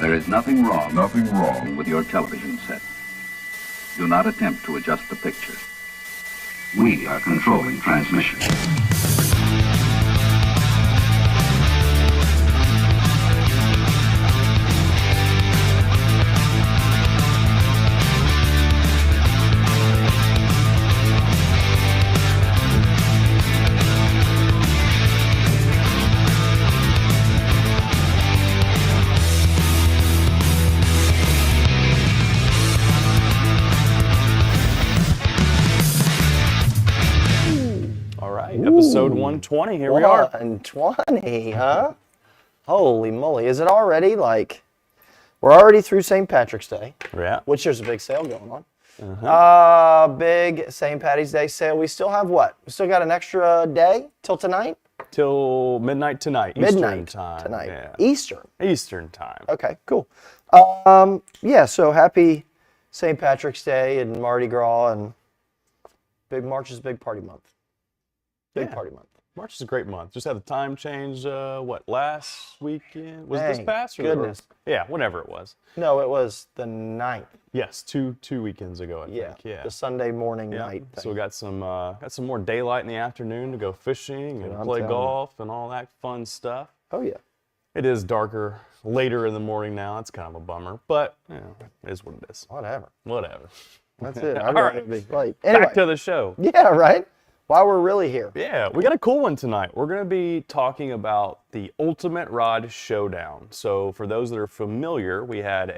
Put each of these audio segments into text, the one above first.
There is nothing wrong with your television set. Do not attempt to adjust the picture. We are controlling transmission. Episode 120, here we are. 120, huh? Holy moly. Is it already like, we're already through St. Patrick's Day. Yeah. Which there's a big sale going on. Big St. Patty's Day sale. We still have what? We still got an extra day till tonight? Till midnight tonight, Eastern time. Tonight. Yeah. Eastern time. Okay, cool. Yeah, so happy St. Patrick's Day and Mardi Gras, and March is big party month. Big party month. March is a great month. Just had the time change, last weekend? Was it this past? Or goodness. Yeah, whenever it was. No, it was the 9th. Yes, two weekends ago, I think. Yeah. The Sunday morning night thing. So we got some more daylight in the afternoon to go fishing and play golf and all that fun stuff. Oh, yeah. It is darker later in the morning now. It's kind of a bummer, but it is what it is. Whatever. That's it. All right. Be late. Anyway. Back to the show. Yeah, right? While we're really here. Yeah, we got a cool one tonight. We're going to be talking about the Ultimate Rod Showdown. So for those that are familiar, we had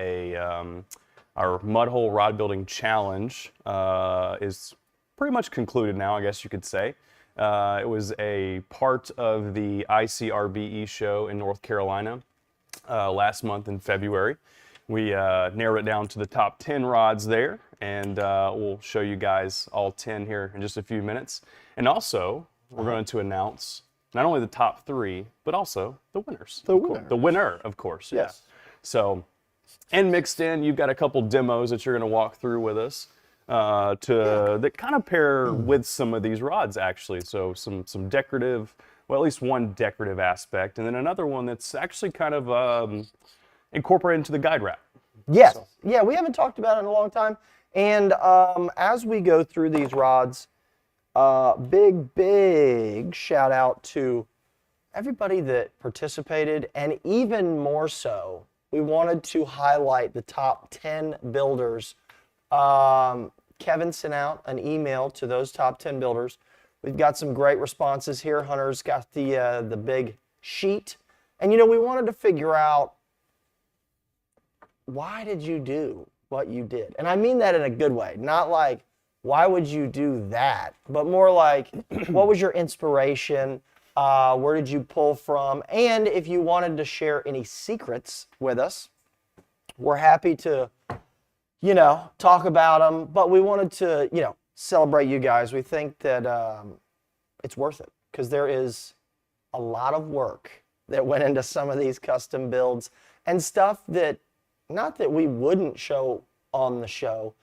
our mud hole rod building challenge is pretty much concluded now, I guess you could say. It was a part of the ICRBE show in North Carolina last month in February. We narrowed it down to the top 10 rods there, and we'll show you guys all 10 here in just a few minutes. And also, we're going to announce not only the top 3, but also the winners. The winner, of course. Yes. Yeah. So, and mixed in, you've got a couple demos that you're going to walk through with us that kind of pair with some of these rods, actually. So some decorative, well, at least one decorative aspect, and then another one that's actually kind of incorporated into the guide wrap. Yes. So. Yeah, we haven't talked about it in a long time. And as we go through these rods, big shout out to everybody that participated, and even more so, we wanted to highlight the top 10 builders. Kevin sent out an email to those top 10 builders. We've got some great responses here. Hunter's got the big sheet. And, we wanted to figure out, why did you do what you did? And I mean that in a good way. Not like, why would you do that? But more like, what was your inspiration? Where did you pull from? And if you wanted to share any secrets with us, we're happy to, talk about them. But we wanted to, celebrate you guys. We think that it's worth it, because there is a lot of work that went into some of these custom builds and stuff that, not that we wouldn't show on the show,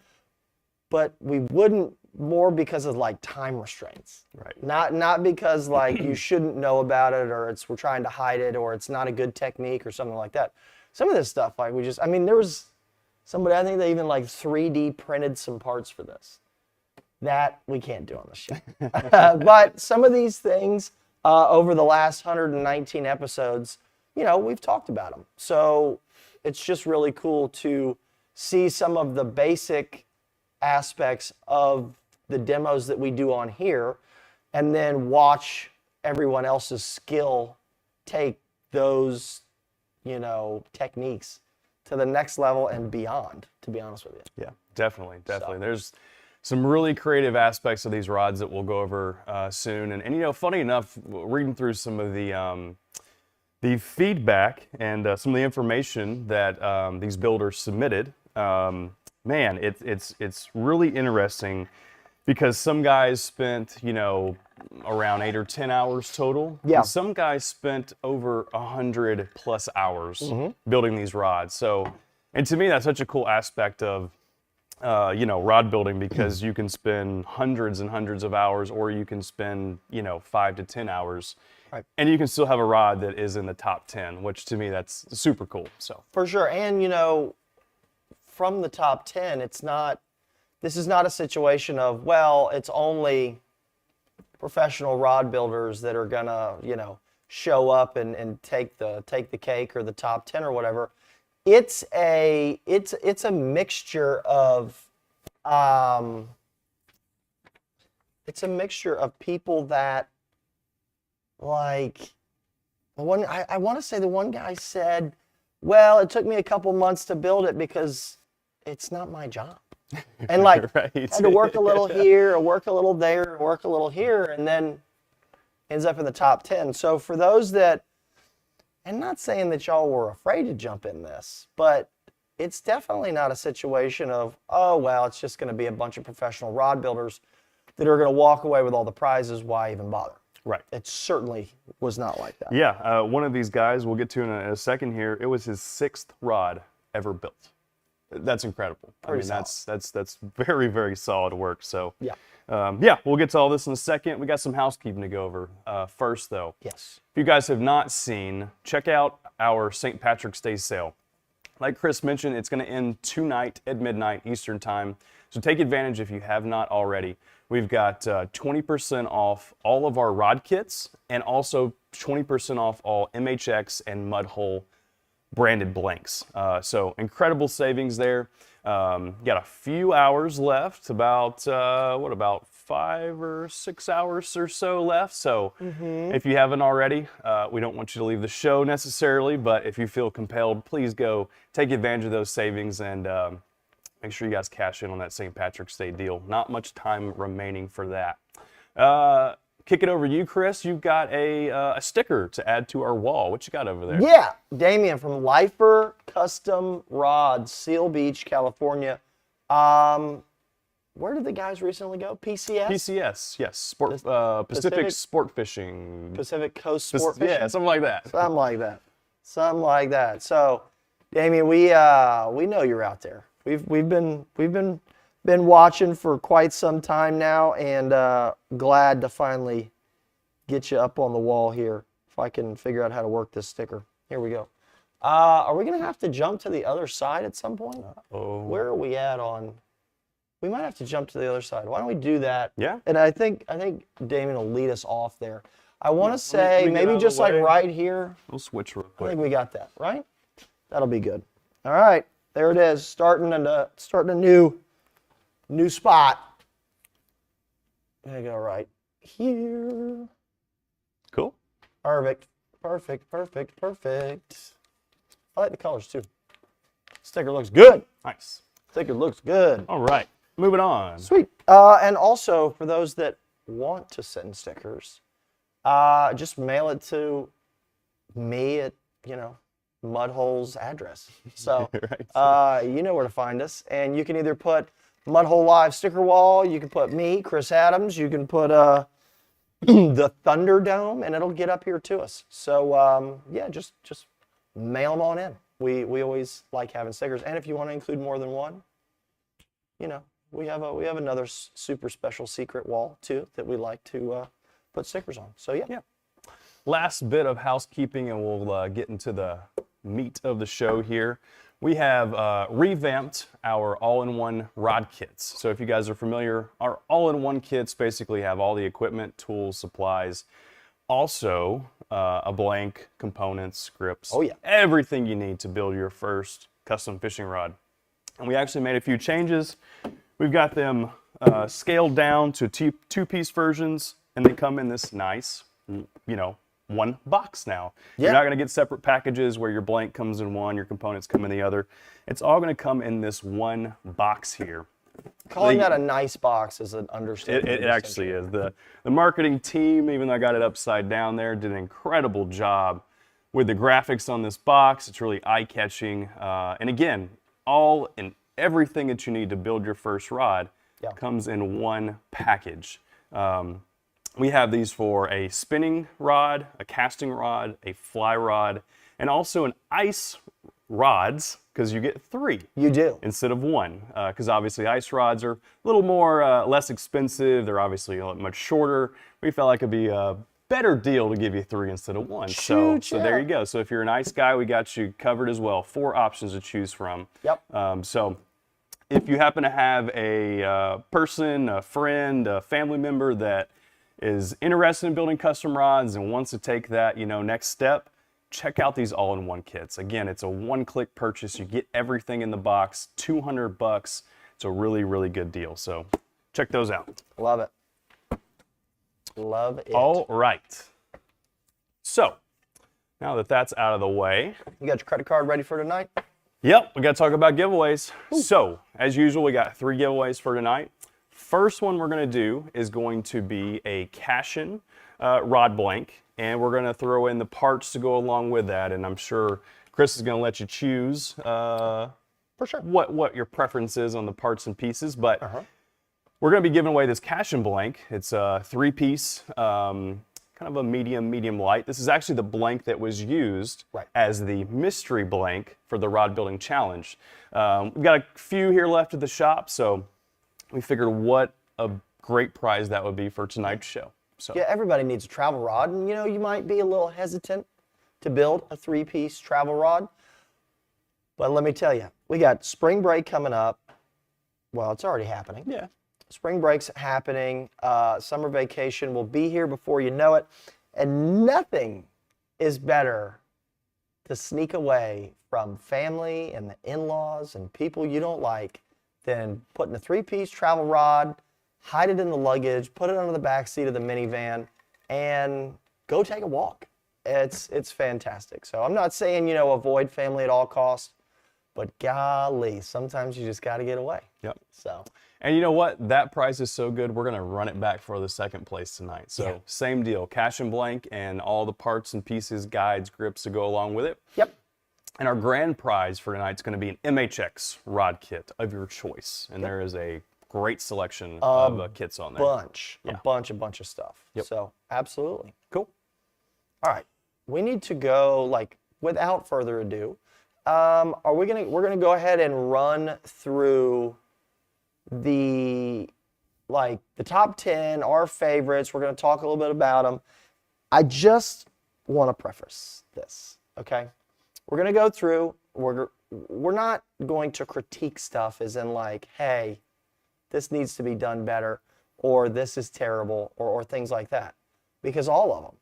but we wouldn't more because of like time restraints. Right. Not because like you shouldn't know about it, or we're trying to hide it, or it's not a good technique or something like that. Some of this stuff, like there was somebody, I think they even like 3D printed some parts for this. That we can't do on the show. But some of these things over the last 119 episodes, we've talked about them. So it's just really cool to see some of the basic aspects of the demos that we do on here, and then watch everyone else's skill take those, techniques to the next level and beyond, to be honest with you. Yeah, definitely. So. There's some really creative aspects of these rods that we'll go over soon. And funny enough, reading through some of the feedback and some of the information that these builders submitted, man, it's really interesting, because some guys spent, around 8 or 10 hours total. Yeah. And some guys spent over 100 plus hours building these rods. So, and to me, that's such a cool aspect of, rod building, because you can spend hundreds and hundreds of hours, or you can spend, 5 to 10 hours Right. And you can still have a rod that is in the top 10, which to me, that's super cool. So For sure. And, you know, from the top 10, this is not a situation of, well, it's only professional rod builders that are going to, you know, show up and take the cake or the top 10 or whatever. It's a mixture of people that, like, I want to say the one guy said, well, it took me a couple months to build it because it's not my job. And like, Right. had to work a little here, or work a little there, or work a little here, and then ends up in the top 10. So for those that, and not saying that y'all were afraid to jump in this, but it's definitely not a situation of, oh, well, it's just going to be a bunch of professional rod builders that are going to walk away with all the prizes. Why even bother? Right. It certainly was not like that. Yeah, one of these guys, we'll get to in a second here, it was his 6th rod ever built. That's incredible. Pretty that's very, very solid work. So Yeah. Yeah, we'll get to all this in a second. We got some housekeeping to go over. First, though, Yes. if you guys have not seen, check out our St. Patrick's Day sale. Like Chris mentioned, it's going to end tonight at midnight Eastern Time. So take advantage if you have not already. We've got 20% off all of our rod kits and also 20% off all MHX and Mud Hole branded blanks. So incredible savings there. Got a few hours left, about 5 or 6 hours or so left. So if you haven't already, we don't want you to leave the show necessarily, but if you feel compelled, please go take advantage of those savings and make sure you guys cash in on that St. Patrick's Day deal. Not much time remaining for that. Kick it over to you, Chris. You've got a sticker to add to our wall. What you got over there? Yeah, Damien from Lifer Custom Rods, Seal Beach, California. Where did the guys recently go? PCS? PCS, yes. Pacific Sport Fishing. Pacific Coast Sport Fishing? Yeah, something like that. Something like that. Something like that. So, Damien, we know you're out there. We've been watching for quite some time now, and glad to finally get you up on the wall here. If I can figure out how to work this sticker. Here we go. Are we gonna have to jump to the other side at some point? Oh. Where are we at on? We might have to jump to the other side. Why don't we do that? Yeah. And I think Damien will lead us off there. I want to Let say me get out maybe of just the like way. right here. We'll switch real I quick. think we got that, right? That'll be good. All right, there it is. Starting a new spot. Gonna go right here. Cool. Perfect. Perfect. Perfect. Perfect. I like the colors too. Sticker looks good. Nice. Sticker looks good. All right. Moving on. Sweet. And also for those that want to send stickers, just mail it to me at Mudhole's address. So Right. you know where to find us, and you can either put Mudhole Live sticker wall, you can put me, Chris Adams, you can put the Thunderdome, and it'll get up here to us. So yeah, just mail them on in. We always like having stickers, and if you want to include more than one, we have another super special secret wall too that we like to put stickers on. So yeah. Last bit of housekeeping, and we'll get into the meat of the show here. We have revamped our all-in-one rod kits. So if you guys are familiar, our all-in-one kits basically have all the equipment, tools, supplies, also a blank, components, grips, Oh, yeah. everything you need to build your first custom fishing rod. And we actually made a few changes. We've got them scaled down to two-piece versions, and they come in this nice, one box now. Yeah. You're not going to get separate packages where your blank comes in one, your components come in the other. It's all going to come in this one box here. Calling that a nice box is an understatement. It actually is. The marketing team, even though I got it upside down there, did an incredible job with the graphics on this box. It's really eye-catching. And again, all and everything that you need to build your first rod comes in one package. We have these for a spinning rod, a casting rod, a fly rod, and also an ice rods, because you get 3. You do. Instead of 1, because obviously ice rods are a little more less expensive. They're obviously much shorter. We felt like it'd be better deal to give you 3 instead of 1. So there you go. So if you're a nice guy, we got you covered as well. 4 options to choose from. Yep. So if you happen to have a person, a friend, a family member that is interested in building custom rods and wants to take that, next step, check out these all-in-one kits. Again, it's a one-click purchase. You get everything in the box, $200. It's a really, really good deal. So check those out. Love it. Love it. All right. So now that that's out of the way. You got your credit card ready for tonight? Yep, we got to talk about giveaways. Ooh. So as usual, we got 3 giveaways for tonight. First one we're going to do is going to be a Cashion rod blank. And we're going to throw in the parts to go along with that. And I'm sure Chris is going to let you choose for sure what your preference is on the parts and pieces. But we're going to be giving away this Cashion blank. It's a 3-piece, kind of a medium light. This is actually the blank that was used as the mystery blank for the Rod Building Challenge. We've got a few here left at the shop, so we figured what a great prize that would be for tonight's show. So. Yeah, everybody needs a travel rod, and you might be a little hesitant to build a 3-piece travel rod. But let me tell you, we got spring break coming up. Well, it's already happening. Yeah. Spring break's happening. Summer vacation will be here before you know it. And nothing is better to sneak away from family and the in-laws and people you don't like than putting a 3-piece travel rod, hide it in the luggage, put it under the back seat of the minivan, and go take a walk. It's fantastic. So I'm not saying, avoid family at all costs, but golly, sometimes you just got to get away. Yep. So. And you know what? That prize is so good, we're going to run it back for the 2nd place tonight. So same deal, Cashion blank and all the parts and pieces, guides, grips to go along with it. Yep. And our grand prize for tonight is going to be an MHX rod kit of your choice. And there is a great selection of kits on there. A bunch of stuff. Yep. So absolutely. Cool. All right. We need to go, without further ado, we're gonna go ahead and run through the top 10, our favorites. We're gonna talk a little bit about them. I just want to preface this, okay? We're gonna go through. We're not going to critique stuff as in hey, this needs to be done better, or this is terrible, or things like that, because all of them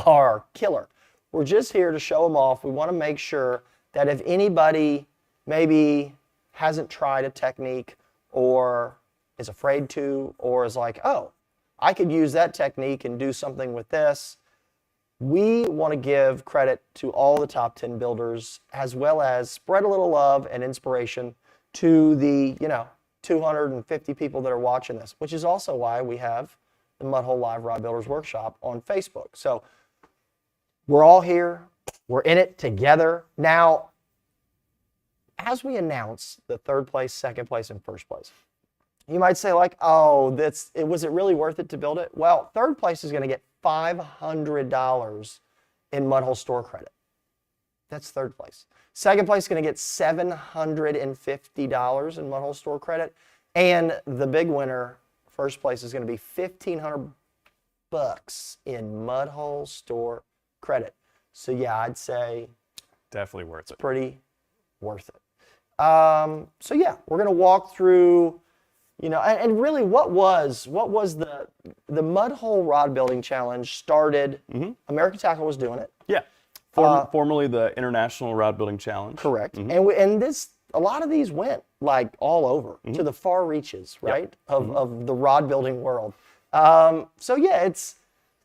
are killer. We're just here to show them off. We want to make sure that if anybody maybe hasn't tried a technique or is afraid to, or is like, oh, I could use that technique and do something with this, we want to give credit to all the top 10 builders, as well as spread a little love and inspiration to the, 250 people that are watching this, which is also why we have the Mudhole Live Rod Builders Workshop on Facebook. So we're all here. We're in it together. Now, as we announce the 3rd place, 2nd place, and 1st place, you might say oh, was it really worth it to build it? Well, 3rd place is going to get $500 in Mudhole store credit. That's 3rd place. 2nd place is going to get $750 in Mudhole store credit. And the big winner, 1st place, is going to be $1,500 in Mudhole store credit. So yeah, I'd say definitely worth it. Pretty worth it. So yeah, we're going to walk through, and really what was the Mudhole Rod Building Challenge started. American Tackle was doing it. Yeah. Formerly the International Rod Building Challenge. Correct. And a lot of these went all over to the far reaches, right, of the rod building world. So yeah,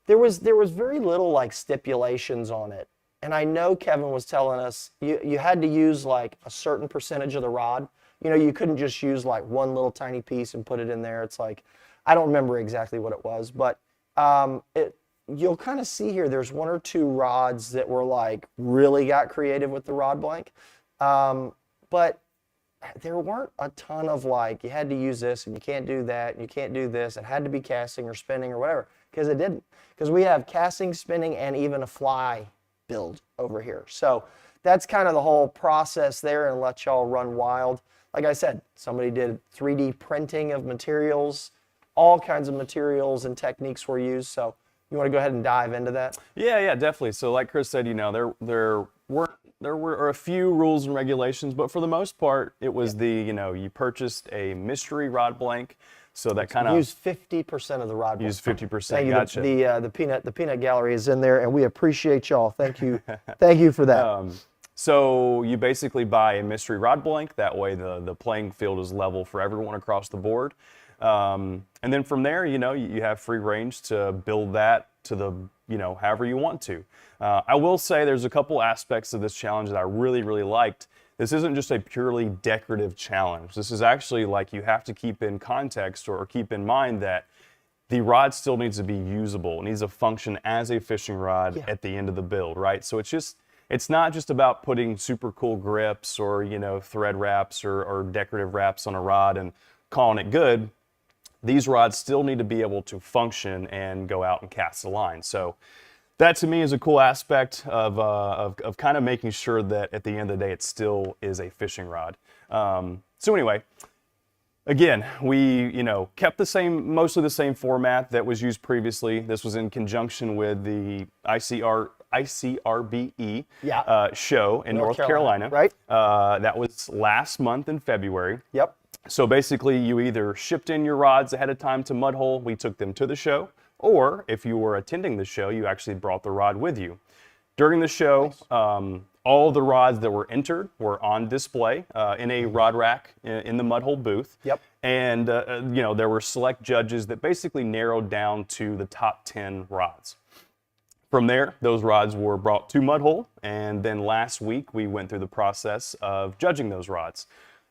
there was very little stipulations on it. And I know Kevin was telling us you had to use a certain percentage of the rod. You couldn't just use one little tiny piece and put it in there. It's I don't remember exactly what it was, but you'll kind of see here there's 1 or 2 rods that were really got creative with the rod blank. But there weren't a ton of you had to use this and you can't do that and you can't do this. It had to be casting or spinning or whatever, because it didn't. Because we have casting, spinning, and even a fly build over here. So that's kind of the whole process there, and let y'all run wild. Like I said, somebody did 3D printing of materials. All kinds of materials and techniques were used. So You want to go ahead and dive into that? Yeah, definitely. So like Chris said, there were a few rules and regulations, but for the most part, it was you purchased a mystery rod blank, so that kind of use 50% of the rod blank. use 50%. Thank you. Gotcha. The peanut gallery is in there, and we appreciate y'all. Thank you, thank you for that. So you basically buy a mystery rod blank. That way the playing field is level for everyone across the board. And then from there, you have free range to build that to the, however you want to. I will say there's a couple aspects of this challenge that I really, really liked. This isn't just a purely decorative challenge. This is actually like you have to keep in context or keep in mind that the rod still needs to be usable. It needs to function as a fishing rod at the end of the build, right? So it's not just about putting super cool grips or, thread wraps or decorative wraps on a rod and calling it good. These rods still need to be able to function and go out and cast a line. So that to me is a cool aspect of kind of making sure that at the end of the day it still is a fishing rod. So anyway, again, we kept mostly the same format that was used previously. This was in conjunction with the ICRBE show in North Carolina. Right. That was last month in February. Yep. So basically, you either shipped in your rods ahead of time to Mudhole, we took them to the show, or if you were attending the show, you actually brought the rod with you. During the show, all the rods that were entered were on display in a rod rack in the Mudhole booth. Yep. And there were select judges that basically narrowed down to the top 10 rods. From there, those rods were brought to Mudhole, and then last week we went through the process of judging those rods.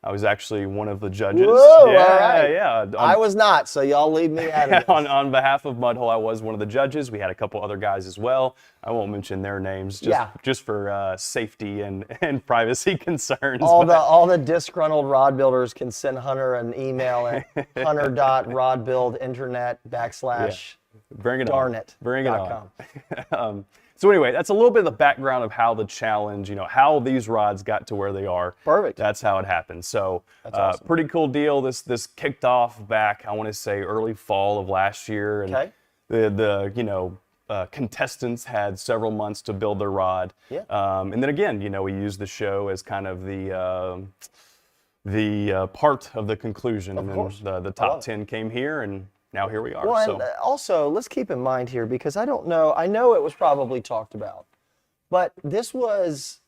I was actually one of the judges. Whoa, yeah, all right. Yeah. I was not, so y'all leave me out of this. On behalf of Mudhole, I was one of the judges. We had a couple other guys as well. I won't mention their names just for safety and privacy concerns. All the disgruntled rod builders can send Hunter an email at hunter.rodbuildinternet/ Bring it darn on. it. Bring it on. So anyway, that's a little bit of the background of how the challenge, how these rods got to where they are. Perfect. That's how it happened. So That's awesome. Pretty cool deal. This kicked off back, I want to say, early fall of last year. And the contestants had several months to build their rod. Yeah. And then again, we used the show as kind of the part of the conclusion. Of course. And then the top 10 came here, and now here we are. Well, and also, let's keep in mind here, because I know it was probably talked about, but this was,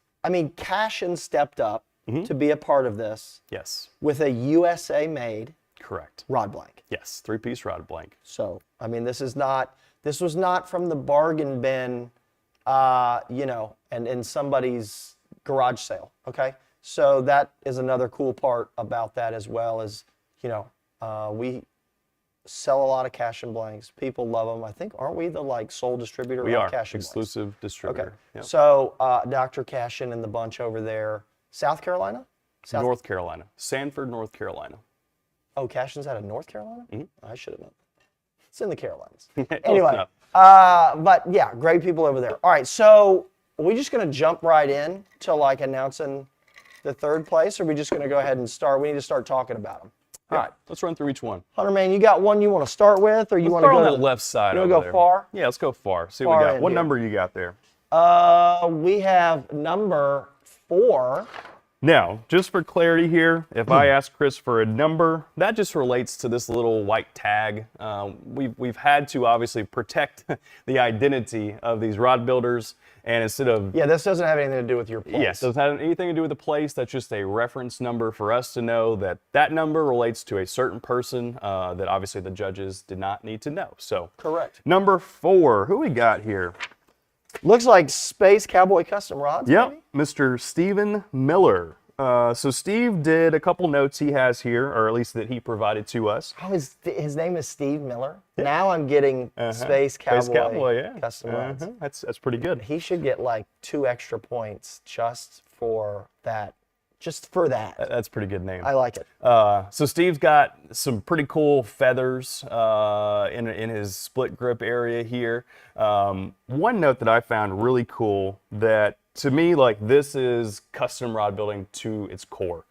Cashion stepped up to be a part of this. Yes. With a USA-made Correct. rod blank. Yes, 3-piece rod blank. So, this was not from the bargain bin, and in somebody's garage sale, okay? So that is another cool part about that as well, is, we sell a lot of Cashion blanks. People love them. I think, aren't we the sole distributor we of are Cashion exclusive blanks? distributor. Okay. Yep. So Dr. Cashion and the bunch over there, South Carolina? North Carolina. Sanford, North Carolina. Oh, Cashion's out of North Carolina? I should have known. It's in the Carolinas. Close Anyway, enough. but yeah, great people over there. All right, so are we just going to jump right in to announcing the third place, or are we just going to go ahead and start? We need to start talking about them. All right, let's run through each one. Hunter, man, you got one you want to start with, or you want to Start go on that left side? You want want to go far? Yeah, let's go far. See Far what we got. in What here. number you got there? We have number 4. Now, just for clarity here, if I ask Chris for a number, that just relates to this little white tag. We've had to obviously protect the identity of these rod builders, and instead of This doesn't have anything to do with your place. Yes, doesn't have anything to do with the place. That's just a reference number for us to know that that number relates to a certain person that obviously the judges did not need to know. So Correct. number 4, who we got here? Looks like Space Cowboy Custom Rods. Yep, maybe? Mr. Stephen Miller. So Steve did a couple notes he has here, or at least that he provided to us. Oh, his name is Steve Miller. Now I'm getting Space Cowboy Custom Rods. That's pretty good. He should get 2 extra points just for that. That's a pretty good name. I like it. So Steve's got some pretty cool feathers in his split grip area here. One note that I found really cool that to me, this is custom rod building to its core.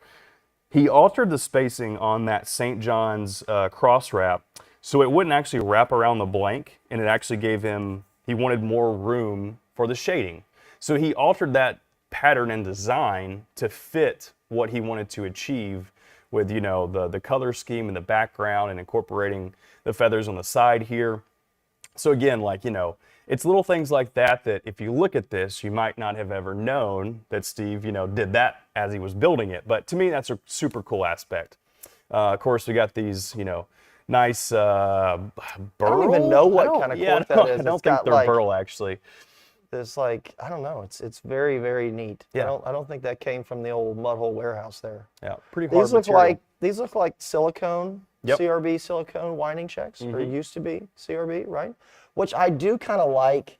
He altered the spacing on that St. John's cross wrap So it wouldn't actually wrap around the blank, and it actually gave him, he wanted more room for the shading. So he altered that pattern and design to fit what he wanted to achieve with, you know, the color scheme in the background and incorporating the feathers on the side here. So again, like, you know, it's little things like that that if you look at this, you might not have ever known that Steve, you know, did that as he was building it. But to me, that's a super cool aspect. Of course, we got these, you know, nice burl. I don't even know what kind of cork that is. I don't think they're burl, actually. It's like, I don't know. It's very, very neat. Yeah. I don't think that came from the old mud hole warehouse there. Yeah, pretty hard material. These look like silicone, Yep. CRB silicone winding checks, or used to be CRB, right? Which I do kind of like.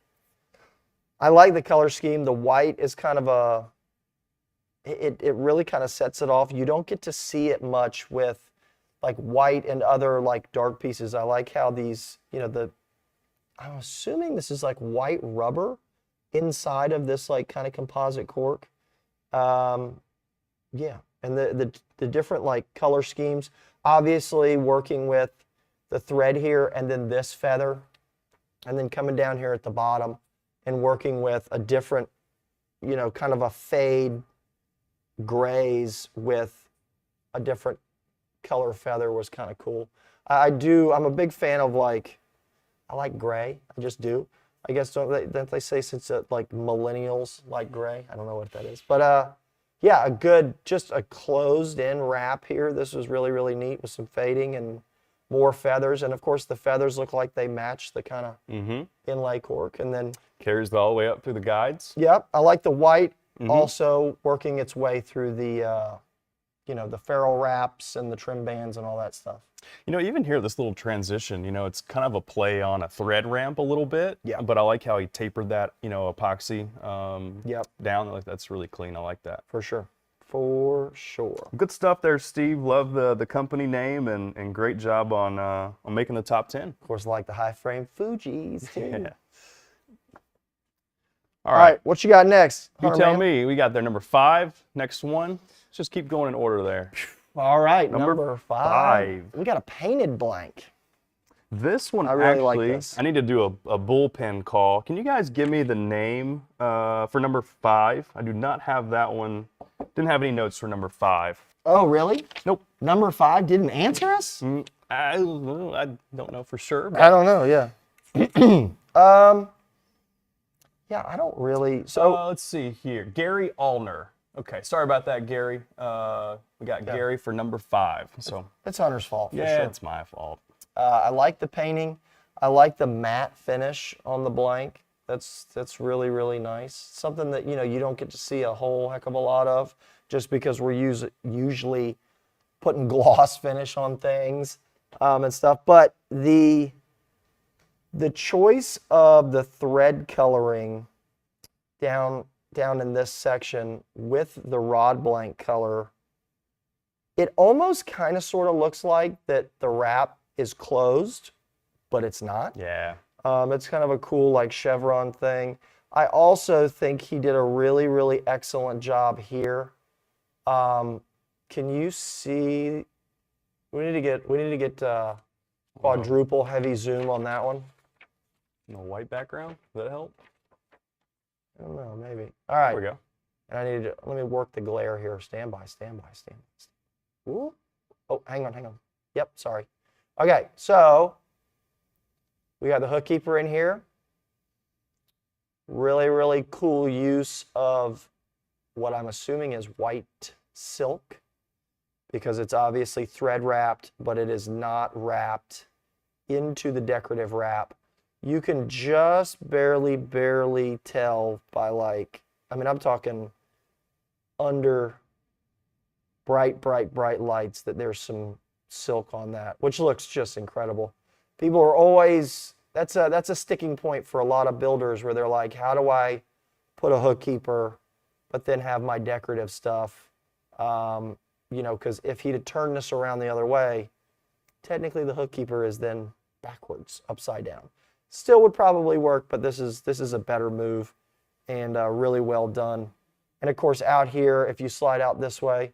I like the color scheme. The white is kind of it really kind of sets it off. You don't get to see it much with like white and other like dark pieces. I like how these, you know, I'm assuming this is like white rubber inside of this like kind of composite cork. Yeah, and the different like color schemes, obviously working with the thread here and then this feather, and then coming down here at the bottom and working with a different, you know, kind of a fade grays with a different color feather was kind of cool. I'm a big fan of like, I like gray, I just do. I guess don't they say since like millennials like gray? I don't know what that is. But yeah, just a closed in wrap here. This was really, really neat with some fading and more feathers. And of course the feathers look like they match the kind of inlay cork. And then carries all the way up through the guides. Yep, I like the white also working its way through the you know, the ferrule wraps and the trim bands and all that stuff. You know, even here, this little transition, you know, it's kind of a play on a thread ramp a little bit. Yeah. But I like how he tapered that, you know, epoxy down. Like, that's really clean. I like that. For sure. For sure. Good stuff there, Steve. Love the company name and great job on making the top 10. Of course, I like the high frame Fujis too. Yeah. All right, what you got next? You tell me. We got there number 5. Next one. Let's just keep going in order there. All right, number 5. We got a painted blank. This one, I really actually, like this. I need to do a bullpen call. Can you guys give me the name for number 5? I do not have that one. Didn't have any notes for number 5. Oh, really? Nope. Number 5 didn't answer us? I don't know for sure. I don't know, yeah. Yeah, I don't really. So let's see here. Gary Allner. Okay, sorry about that, Gary. We got Gary for number 5. So it's Hunter's fault, for sure. it's my fault. I like the painting. I like the matte finish on the blank. That's really, really nice. Something that, you know, you don't get to see a whole heck of a lot of just because we're usually putting gloss finish on things and stuff. But the choice of the thread coloring down in this section with the rod blank color, it almost kind of sort of looks like that the wrap is closed, but it's not. Yeah. It's kind of a cool like chevron thing. I also think he did a really, really excellent job here. Can you see? We need to get quadruple heavy zoom on that one. No white background. Does that help? I don't know, maybe. All right. There we go. And let me work the glare here. Stand by. Ooh. Oh, hang on. Yep, sorry. Okay, so we got the hook keeper in here. Really, really cool use of what I'm assuming is white silk because it's obviously thread wrapped, but it is not wrapped into the decorative wrap. You can just barely tell by like, I mean, I'm talking under bright lights that there's some silk on that, which looks just incredible. People are always, that's a sticking point for a lot of builders where they're like, how do I put a hook keeper, but then have my decorative stuff? You know, because if he'd have turned this around the other way, technically the hook keeper is then backwards, upside down. Still would probably work, but this is a better move and really well done. And of course out here, if you slide out this way,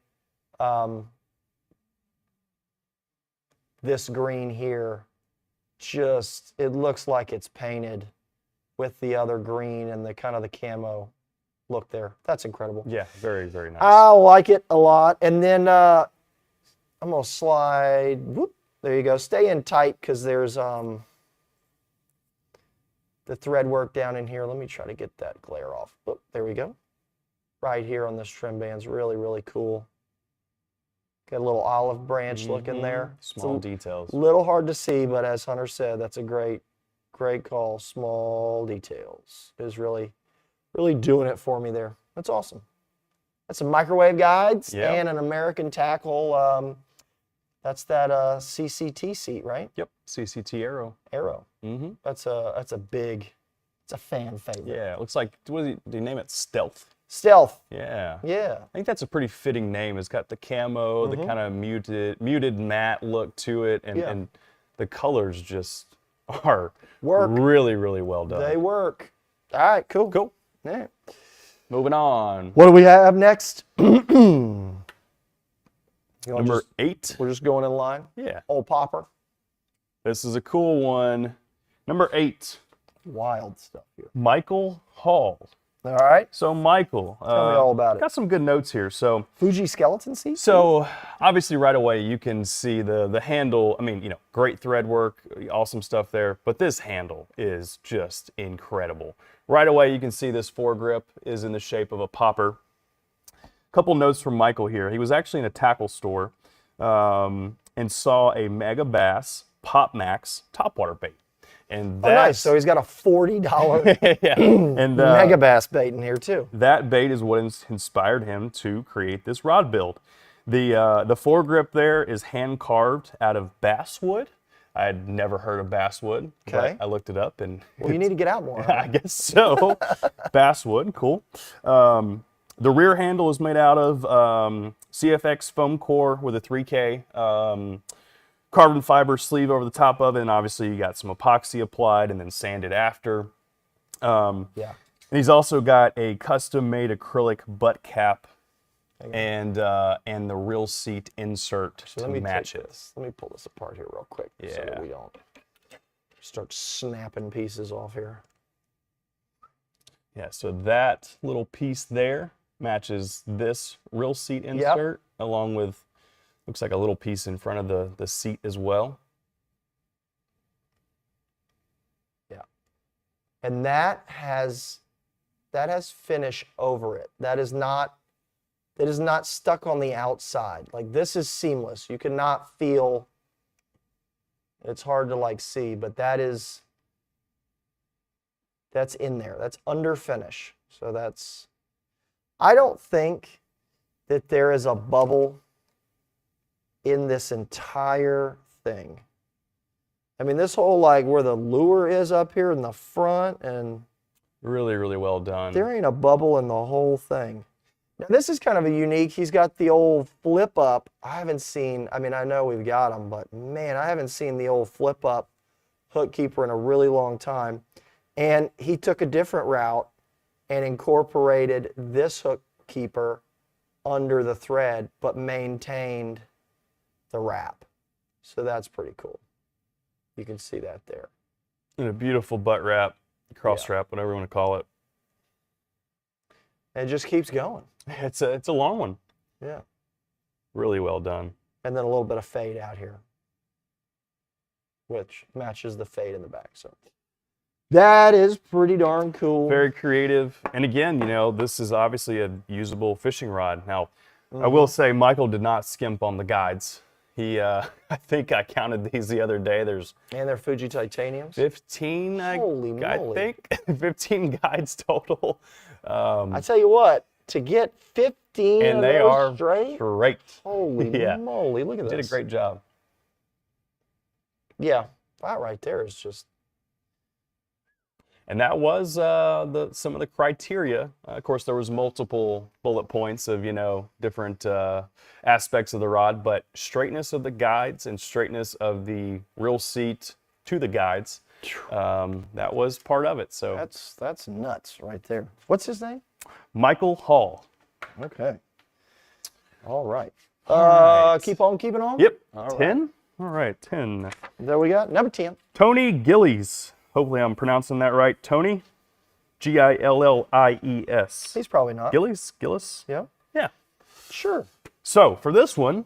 this green here just, it looks like it's painted with the other green and the kind of the camo look there. That's incredible. Yeah, very, very nice. I like it a lot. And then I'm gonna slide, whoop, there you go. Stay in tight because there's the thread work down in here. Let me try to get that glare off. Oop, there we go. Right here on this trim band's really, really cool. Got a little olive branch look in there. Small details. A little hard to see, but as Hunter said, that's a great call. Small details is really doing it for me there. That's awesome. That's some microwave guides and an American Tackle. That's that CCT seat, right? Yep, CCT Arrow. Arrow. Mm-hmm. That's a big, it's a fan favorite. Yeah, it looks like, do you name it Stealth? Stealth. Yeah. Yeah. I think that's a pretty fitting name. It's got the camo, the kind of muted matte look to it, and the colors just are really, really well done. They work. All right, cool. Cool. Yeah. Moving on. What do we have next? Number 8. We're just going in line. Yeah. Old Popper. This is a cool one. Number 8. Wild stuff here. Michael Hall. All right. So Michael, Tell me all about it. got some good notes here. So Fuji skeleton seat? So obviously right away you can see the handle. I mean, great thread work, awesome stuff there. But this handle is just incredible. Right away you can see this foregrip is in the shape of a popper. Couple notes from Michael here. He was actually in a tackle store and saw a Mega Bass Pop Max topwater bait. And that's, nice. So he's got a $40 yeah. And, Mega Bass bait in here too. That bait is what inspired him to create this rod build. The foregrip there is hand carved out of basswood. I had never heard of basswood. Okay. I looked it up and Well, you need to get out more. I guess so. Basswood, cool. The rear handle is made out of CFX foam core with a 3K carbon fiber sleeve over the top of it, and obviously you got some epoxy applied and then sanded after. And he's also got a custom-made acrylic butt cap and the real seat insert to match it. Let me pull this apart here real quick so Yeah. that we don't start snapping pieces off here. Yeah, so that little piece there matches this real seat insert along with, looks like a little piece in front of the seat as well. Yeah. And that has finish over it. That is not stuck on the outside. Like this is seamless. You cannot feel, it's hard to see, but that's in there. That's under finish. So I don't think that there is a bubble in this entire thing. I mean, this whole where the lure is up here in the front, and Really, really well done. there ain't a bubble in the whole thing. Now, this is kind of a unique. He's got the old flip up. I haven't seen, I mean, I know we've got them, but man, I haven't seen the old flip up hook keeper in a really long time. And he took a different route and incorporated this hook keeper under the thread, but maintained the wrap. So that's pretty cool. You can see that there. And a beautiful butt wrap, cross wrap, whatever you want to call it. And it just keeps going. It's a long one. Yeah. Really well done. And then a little bit of fade out here, which matches the fade in the back. So that is pretty darn cool. Very creative. And again, this is obviously a usable fishing rod. Now, I will say Michael did not skimp on the guides. He, I think I counted these the other day. There's And they're Fuji titaniums. 15, Holy I moly. think. 15 guides total. I tell you what, to get 15 And of they those are straight, great. holy Yeah. moly, look at this. Did a great job. Yeah, that right there is just, And that was some of the criteria. Of course, there was multiple bullet points of different aspects of the rod, but straightness of the guides and straightness of the real seat to the guides, that was part of it. So that's nuts right there. What's his name? Michael Hall. Okay. All right. All right. Keep on keeping on? Yep. All right. 10. All right, 10. There we go. Number 10. Tony Gillies. Hopefully I'm pronouncing that right. Tony, Gillies. He's probably not. Gillis? Yeah. Yeah. Sure. So for this one,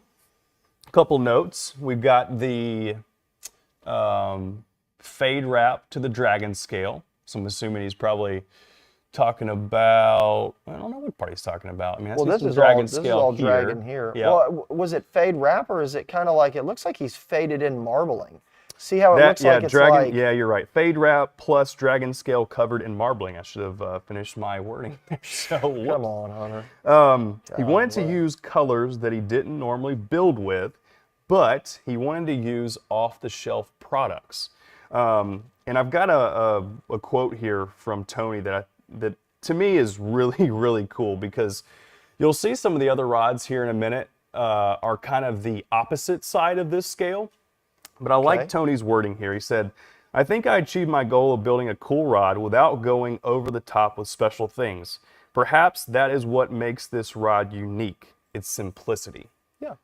a couple notes. We've got the fade wrap to the dragon scale. So I'm assuming he's probably talking about, I don't know what part he's talking about. I mean, I Well, see this some is dragon all, this is scale all here. dragon here. Yeah. Well, was it fade wrap or is it kind of like, it looks like he's faded in marbling. See how it looks like it's dragon, like... Yeah, you're right. Fade wrap plus dragon scale covered in marbling. I should have finished my wording there. So, Come on, Hunter. he wanted to use colors that he didn't normally build with, but he wanted to use off-the-shelf products. And I've got a quote here from Tony that to me is really, really cool, because you'll see some of the other rods here in a minute are kind of the opposite side of this scale. But I like Tony's wording here. He said, I think I achieved my goal of building a cool rod without going over the top with special things. Perhaps that is what makes this rod unique, its simplicity. Yeah.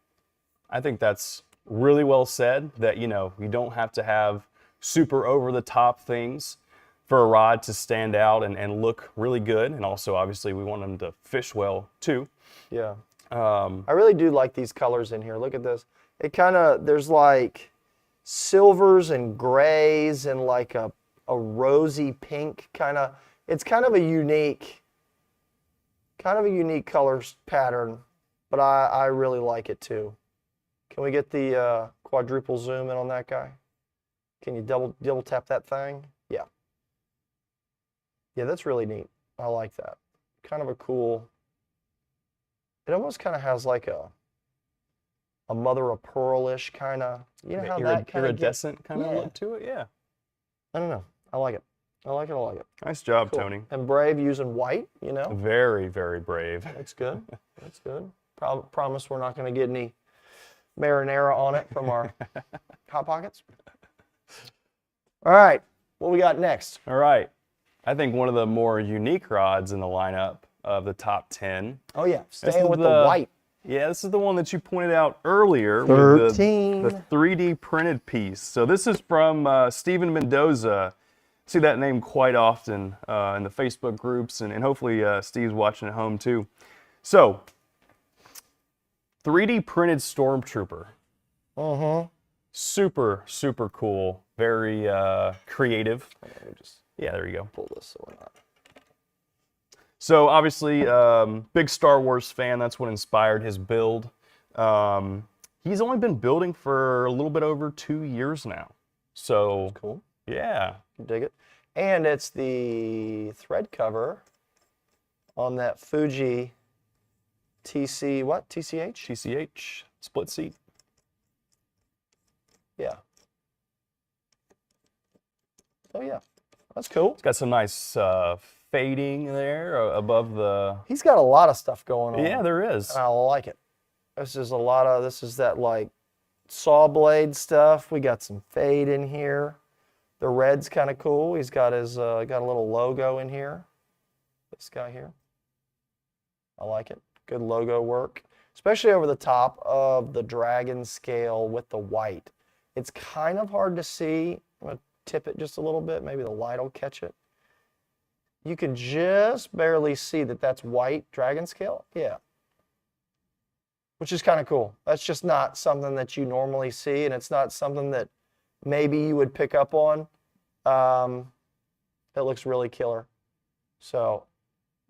I think that's really well said, that, you don't have to have super over the top things for a rod to stand out and look really good. And also, obviously, we want them to fish well too. Yeah. I really do like these colors in here. Look at this. It kind of, there's like silvers and grays and like a rosy pink kind of. It's kind of a unique color pattern, but I really like it too. Can we get the quadruple zoom in on that guy? Can you double tap that thing? Yeah. Yeah, that's really neat. I like that. Kind of a cool. It almost kind of has like a mother of pearl-ish kind of, how that kind of iridescent kind of look to it. Yeah. I don't know. I like it. I like it. Nice job, Cool. Tony. And brave using white, Very, very brave. That's good. That's good. Promise we're not going to get any marinara on it from our Hot Pockets. All right. What we got next? All right. I think one of the more unique rods in the lineup of the top 10. Oh, yeah. Staying with the white. Yeah, this is the one that you pointed out earlier. 13. With the 3D printed piece. So this is from Steven Mendoza. See that name quite often in the Facebook groups, and hopefully Steve's watching at home too. So, 3D printed Stormtrooper. Super, super cool. Very creative. Let me just Yeah, there you go. pull this so we're not. So obviously, big Star Wars fan. That's what inspired his build. He's only been building for a little bit over 2 years now. So That's cool. Yeah. Dig it. And it's the thread cover on that Fuji TC, what? TCH? TCH, split seat. Yeah. Oh, yeah. That's cool. It's got some nice fading there above the... He's got a lot of stuff going on. Yeah, there is. And I like it. This is that like saw blade stuff. We got some fade in here. The red's kind of cool. He's got his got a little logo in here. This guy here. I like it. Good logo work, especially over the top of the dragon scale with the white. It's kind of hard to see. I'm gonna tip it just a little bit. Maybe the light will catch it. You can just barely see that that's white dragon scale. Yeah. Which is kind of cool. That's just not something that you normally see, and it's not something that maybe you would pick up on. It looks really killer. So,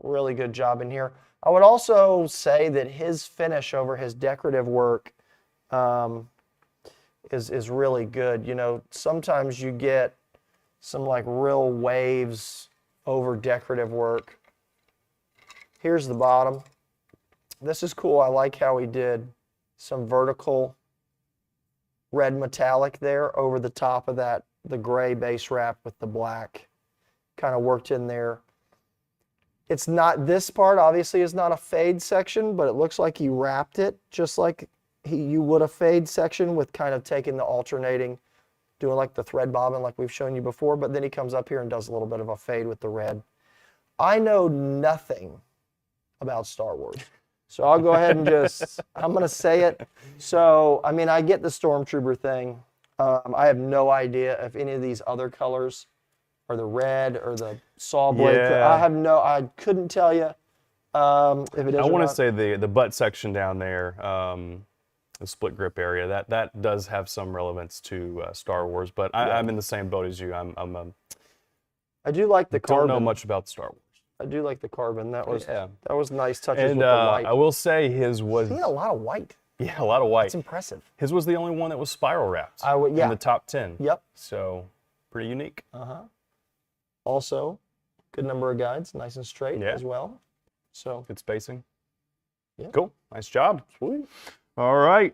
really good job in here. I would also say that his finish over his decorative work is really good. You know, sometimes you get some like real waves over decorative work. Here's the bottom. This is cool. I like how he did some vertical red metallic there over the top of that, the gray base wrap with the black kind of worked in there. It's not, this part obviously is not a fade section, but it looks like he wrapped it just like you would a fade section with kind of taking the alternating, doing like the thread bobbin like we've shown you before, but then he comes up here and does a little bit of a fade with the red. I know nothing about Star Wars. So I'll go ahead and just, I'm going to say it. So, I mean, I get the Stormtrooper thing. I have no idea if any of these other colors or the red or the saw blade. Yeah. I couldn't tell you if it is I or want to not. say the butt section down there, the split grip area, that does have some relevance to Star Wars, but I'm in the same boat as you. I do like the carbon. Don't know much about Star Wars. I do like the carbon. That was Yeah. that was nice touches And with the white. I will say his was Seeing a lot of white. yeah, a lot of white. It's impressive. His was the only one that was spiral wrapped Yeah. in the top 10. Yep. So pretty unique. Also, good number of guides, nice and straight Yeah. as well. So Good spacing. Yeah. Cool. Nice job. sweet. All right.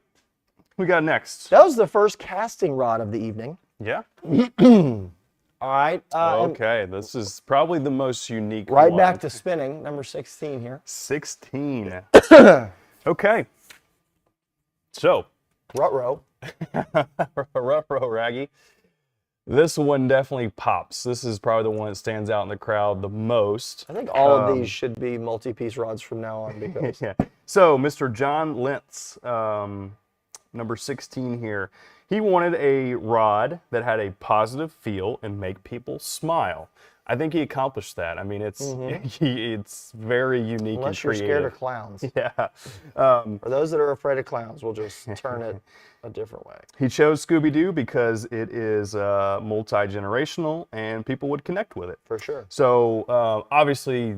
We got next. That was the first casting rod of the evening. Yeah. All right. And Okay. This is probably the most unique right one. back to spinning, number 16 here. 16. Okay. So, Rut-row. Ruh-roh, Raggy. This one definitely pops. This is probably the one that stands out in the crowd the most. I think all of these should be multi-piece rods from now on because Yeah. So, Mr. John Lentz, number 16 here. He wanted a rod that had a positive feel and make people smile. I think he accomplished that. I mean, it's it's very unique unless and you're creative. scared of clowns. Yeah. For those that are afraid of clowns, we'll just turn it a different way. He chose Scooby-Doo because it is multi-generational and people would connect with it. For sure. So obviously,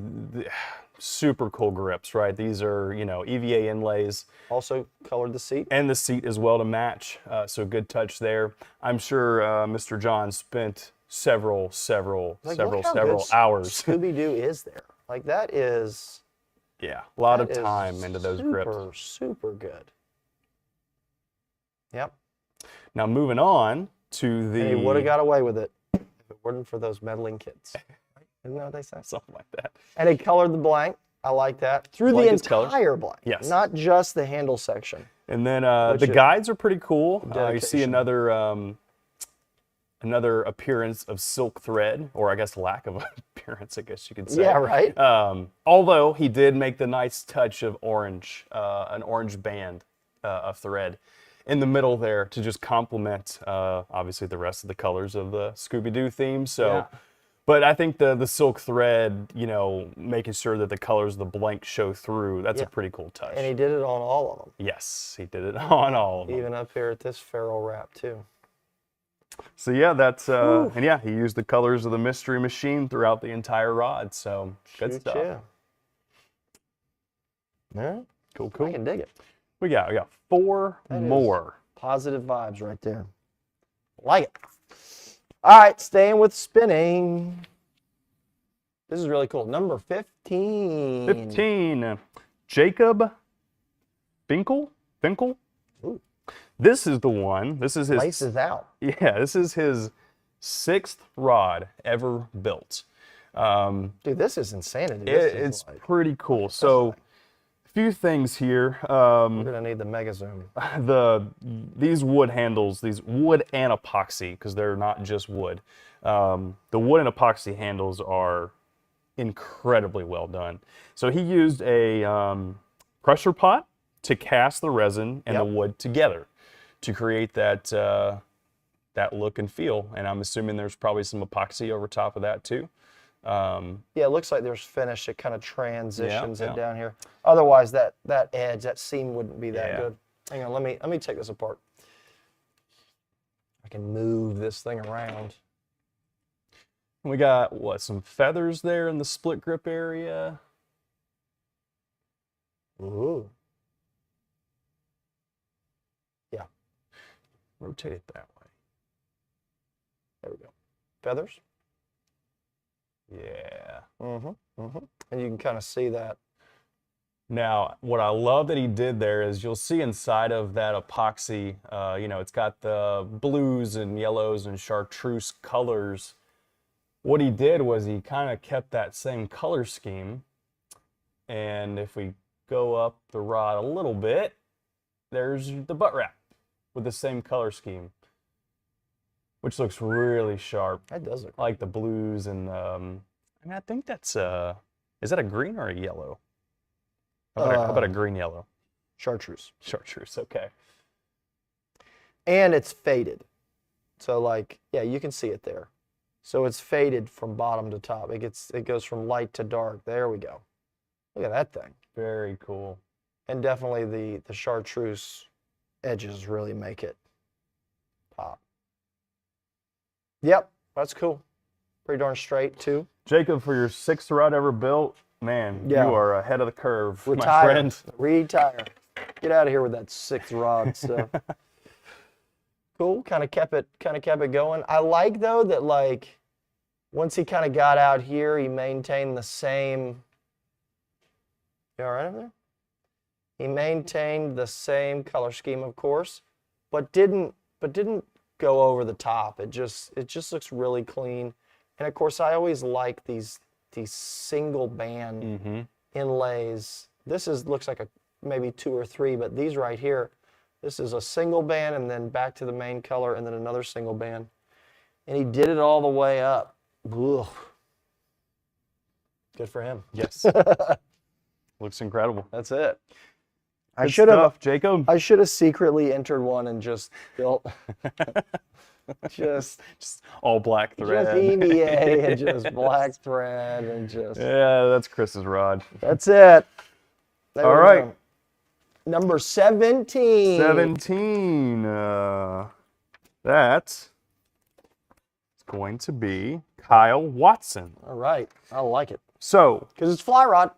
super cool grips, right? These are, EVA inlays. Also colored the seat. And the seat as well to match, so good touch there. I'm sure Mr. John spent several hours. Scooby-Doo is there. Like that is Yeah, a lot of that is time into those grips. Super good. Yep. Now moving on to the... And he would have got away with it if it weren't for those meddling kids. Right? Isn't that what they say? Something like that. And he colored the blank. I like that. Through the Blanket's colored. entire blank. Yes. Not just the handle section. And then the guides are pretty cool. You see Dedication. another appearance of silk thread, or I guess lack of appearance, I guess you could say. Yeah, right? Although he did make the nice touch of orange, an orange band of thread in the middle there to just complement, obviously, the rest of the colors of the Scooby-Doo theme. So, Yeah. But I think the silk thread, making sure that the colors of the blank show through, that's a pretty cool touch. And he did it on all of them. Yes, he did it on all of them. Even up here at this ferrule wrap, too. So yeah, that's and yeah, he used the colors of the Mystery Machine throughout the entire rod. So good stuff. Yeah. All right. Cool. I can dig it. We got four more. Positive vibes right there. Like it. All right, staying with spinning. This is really cool. Number 15. 15. Jacob Finkel. Ooh. This is the one. This is his. Laces out. Yeah, this is his 6th rod ever built. Dude, this is insanity. It's pretty cool. So, a few things here. We're gonna need the mega zoom. These wood handles, these wood and epoxy, because they're not just wood. The wood and epoxy handles are incredibly well done. So he used a pressure pot to cast the resin and the wood together to create that that look and feel. And I'm assuming there's probably some epoxy over top of that too. Yeah, it looks like there's finish. It kind of transitions Yeah. it down here. Otherwise, that edge, that seam wouldn't be that Yeah. good. Hang on, let me take this apart. I can move this thing around. We got, some feathers there in the split grip area. Ooh. Yeah, Rotate it that way. there we go. Feathers. Yeah. And you can kind of see that. Now, what I love that he did there is you'll see inside of that epoxy, it's got the blues and yellows and chartreuse colors. What he did was he kind of kept that same color scheme. And if we go up the rod a little bit, there's the butt wrap with the same color scheme, which looks really sharp. That does look. I like the blues and I think that's is that a green or a yellow? How about a green yellow? Chartreuse. Chartreuse, okay. And it's faded. So like, yeah, you can see it there. So it's faded from bottom to top. It goes from light to dark. There we go. Look at that thing. Very cool. And definitely the chartreuse edges really make it pop. Yep, that's cool. Pretty darn straight too. Jacob, for your 6th rod ever built, man, Yeah. you are ahead of the curve, my Retire. friend. Retire. Get out of here with that 6th rod stuff. Cool. Kind of kept it going. I like though that like once he kind of got out here, he maintained the same. You all right over there? He maintained the same color scheme, of course, but didn't go over the top. It just looks really clean. And of course, I always like these single band inlays. This looks like maybe 2 or 3, but these right here, this is a single band and then back to the main color and then another single band. And he did it all the way up. Ugh. Good for him. Yes. Looks incredible. That's it. I should have, Jacob. I should have secretly entered one and just built just all black thread. Just EVA and just black thread and just. Yeah, that's Chris's rod. That's it. There all we right. go. Number 17. 17. That's going to be Kyle Watson. All right. I like it. So. Because it's fly rod.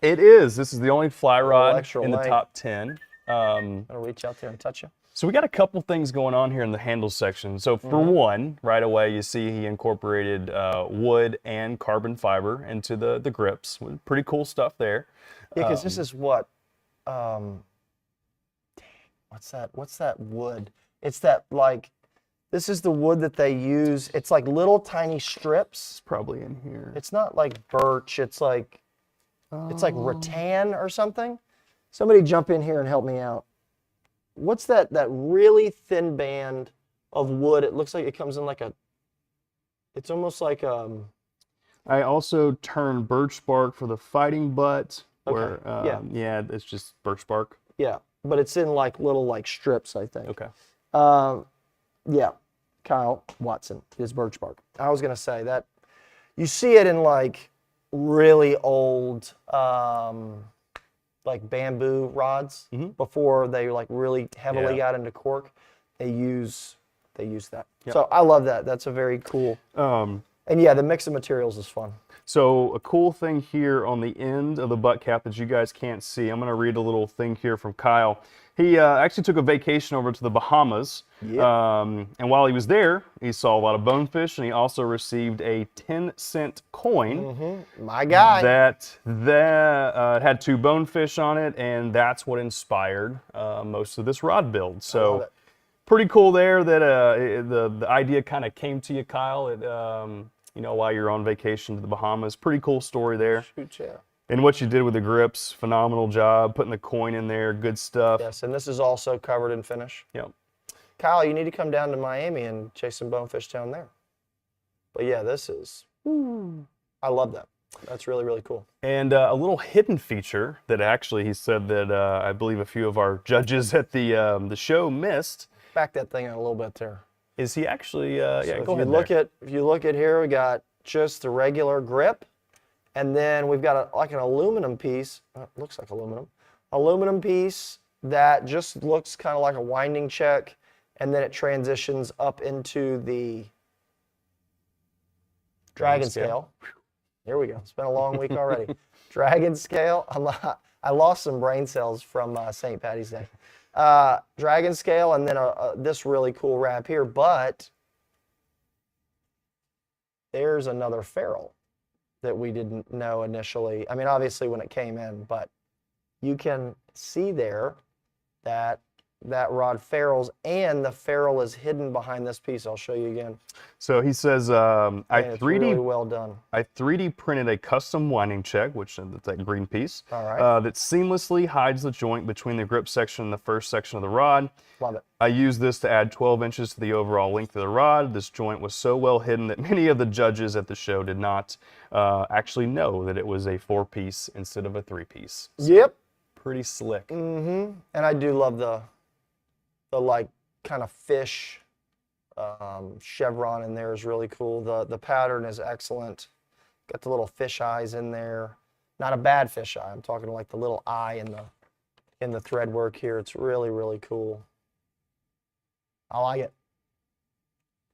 It is. This is the only fly rod extra in the length. top 10. I'll reach out there and touch you. So we got a couple things going on here in the handle section. So for one, right away you see he incorporated wood and carbon fiber into the grips. Pretty cool stuff there. Yeah, because this is what? What's that wood? It's that like, this is the wood that they use. It's like little tiny strips. It's probably in here. It's not like birch. It's like rattan or something. Somebody jump in here and help me out. What's that really thin band of wood? It looks like it comes in like it's almost like I also turned birch bark for the fighting butt. Okay. Where, yeah, it's just birch bark. Yeah, but it's in like little like strips, I think. Okay. Yeah, Kyle Watson is birch bark. I was gonna say that you see it in like really old like bamboo rods before they like really heavily got into cork. They use that. Yep. So I love that. That's a very cool. And yeah, the mix of materials is fun. So a cool thing here on the end of the butt cap that you guys can't see. I'm going to read a little thing here from Kyle. He actually took a vacation over to the Bahamas. Yep. And while he was there, he saw a lot of bonefish, and he also received a 10-cent coin. My guy. That had 2 bonefish on it, and that's what inspired most of this rod build. So pretty cool there that the idea kind of came to you, Kyle, while you're on vacation to the Bahamas. Pretty cool story there. Shoot, yeah. And what you did with the grips, phenomenal job. Putting the coin in there, good stuff. Yes, and this is also covered in finish. Yep. Kyle, you need to come down to Miami and chase some bonefish down there. But yeah, this is, I love that. That's really, really cool. And a little hidden feature that actually he said that I believe a few of our judges at the show missed. Back that thing out a little bit there. Is he actually, So go ahead if you look at here, we got just the regular grip. And then we've got like an aluminum piece, looks like aluminum piece that just looks kind of like a winding check, and then it transitions up into the dragon scale. Here we go. It's been a long week already. Dragon scale. I lost some brain cells from St. Patty's Day. Dragon scale, and then this really cool wrap here, but there's another ferrule that we didn't know initially. I mean, obviously when it came in, but you can see there that rod ferrules, and the ferrule is hidden behind this piece. I'll show you again. So he says, It's really well done. I 3D printed a custom winding check, which is that green piece, All right. that seamlessly hides the joint between the grip section and the first section of the rod. Love it. I used this to add 12 inches to the overall length of the rod. This joint was so well hidden that many of the judges at the show did not actually know that it was a 4-piece instead of a 3-piece. So, Yep. pretty slick. Mm-hmm. And I do love the like kind of fish chevron in there is really cool. The pattern is excellent. Got the little fish eyes in there. Not a bad fish eye. I'm talking like the little eye in the thread work here. It's really, really cool. I like it.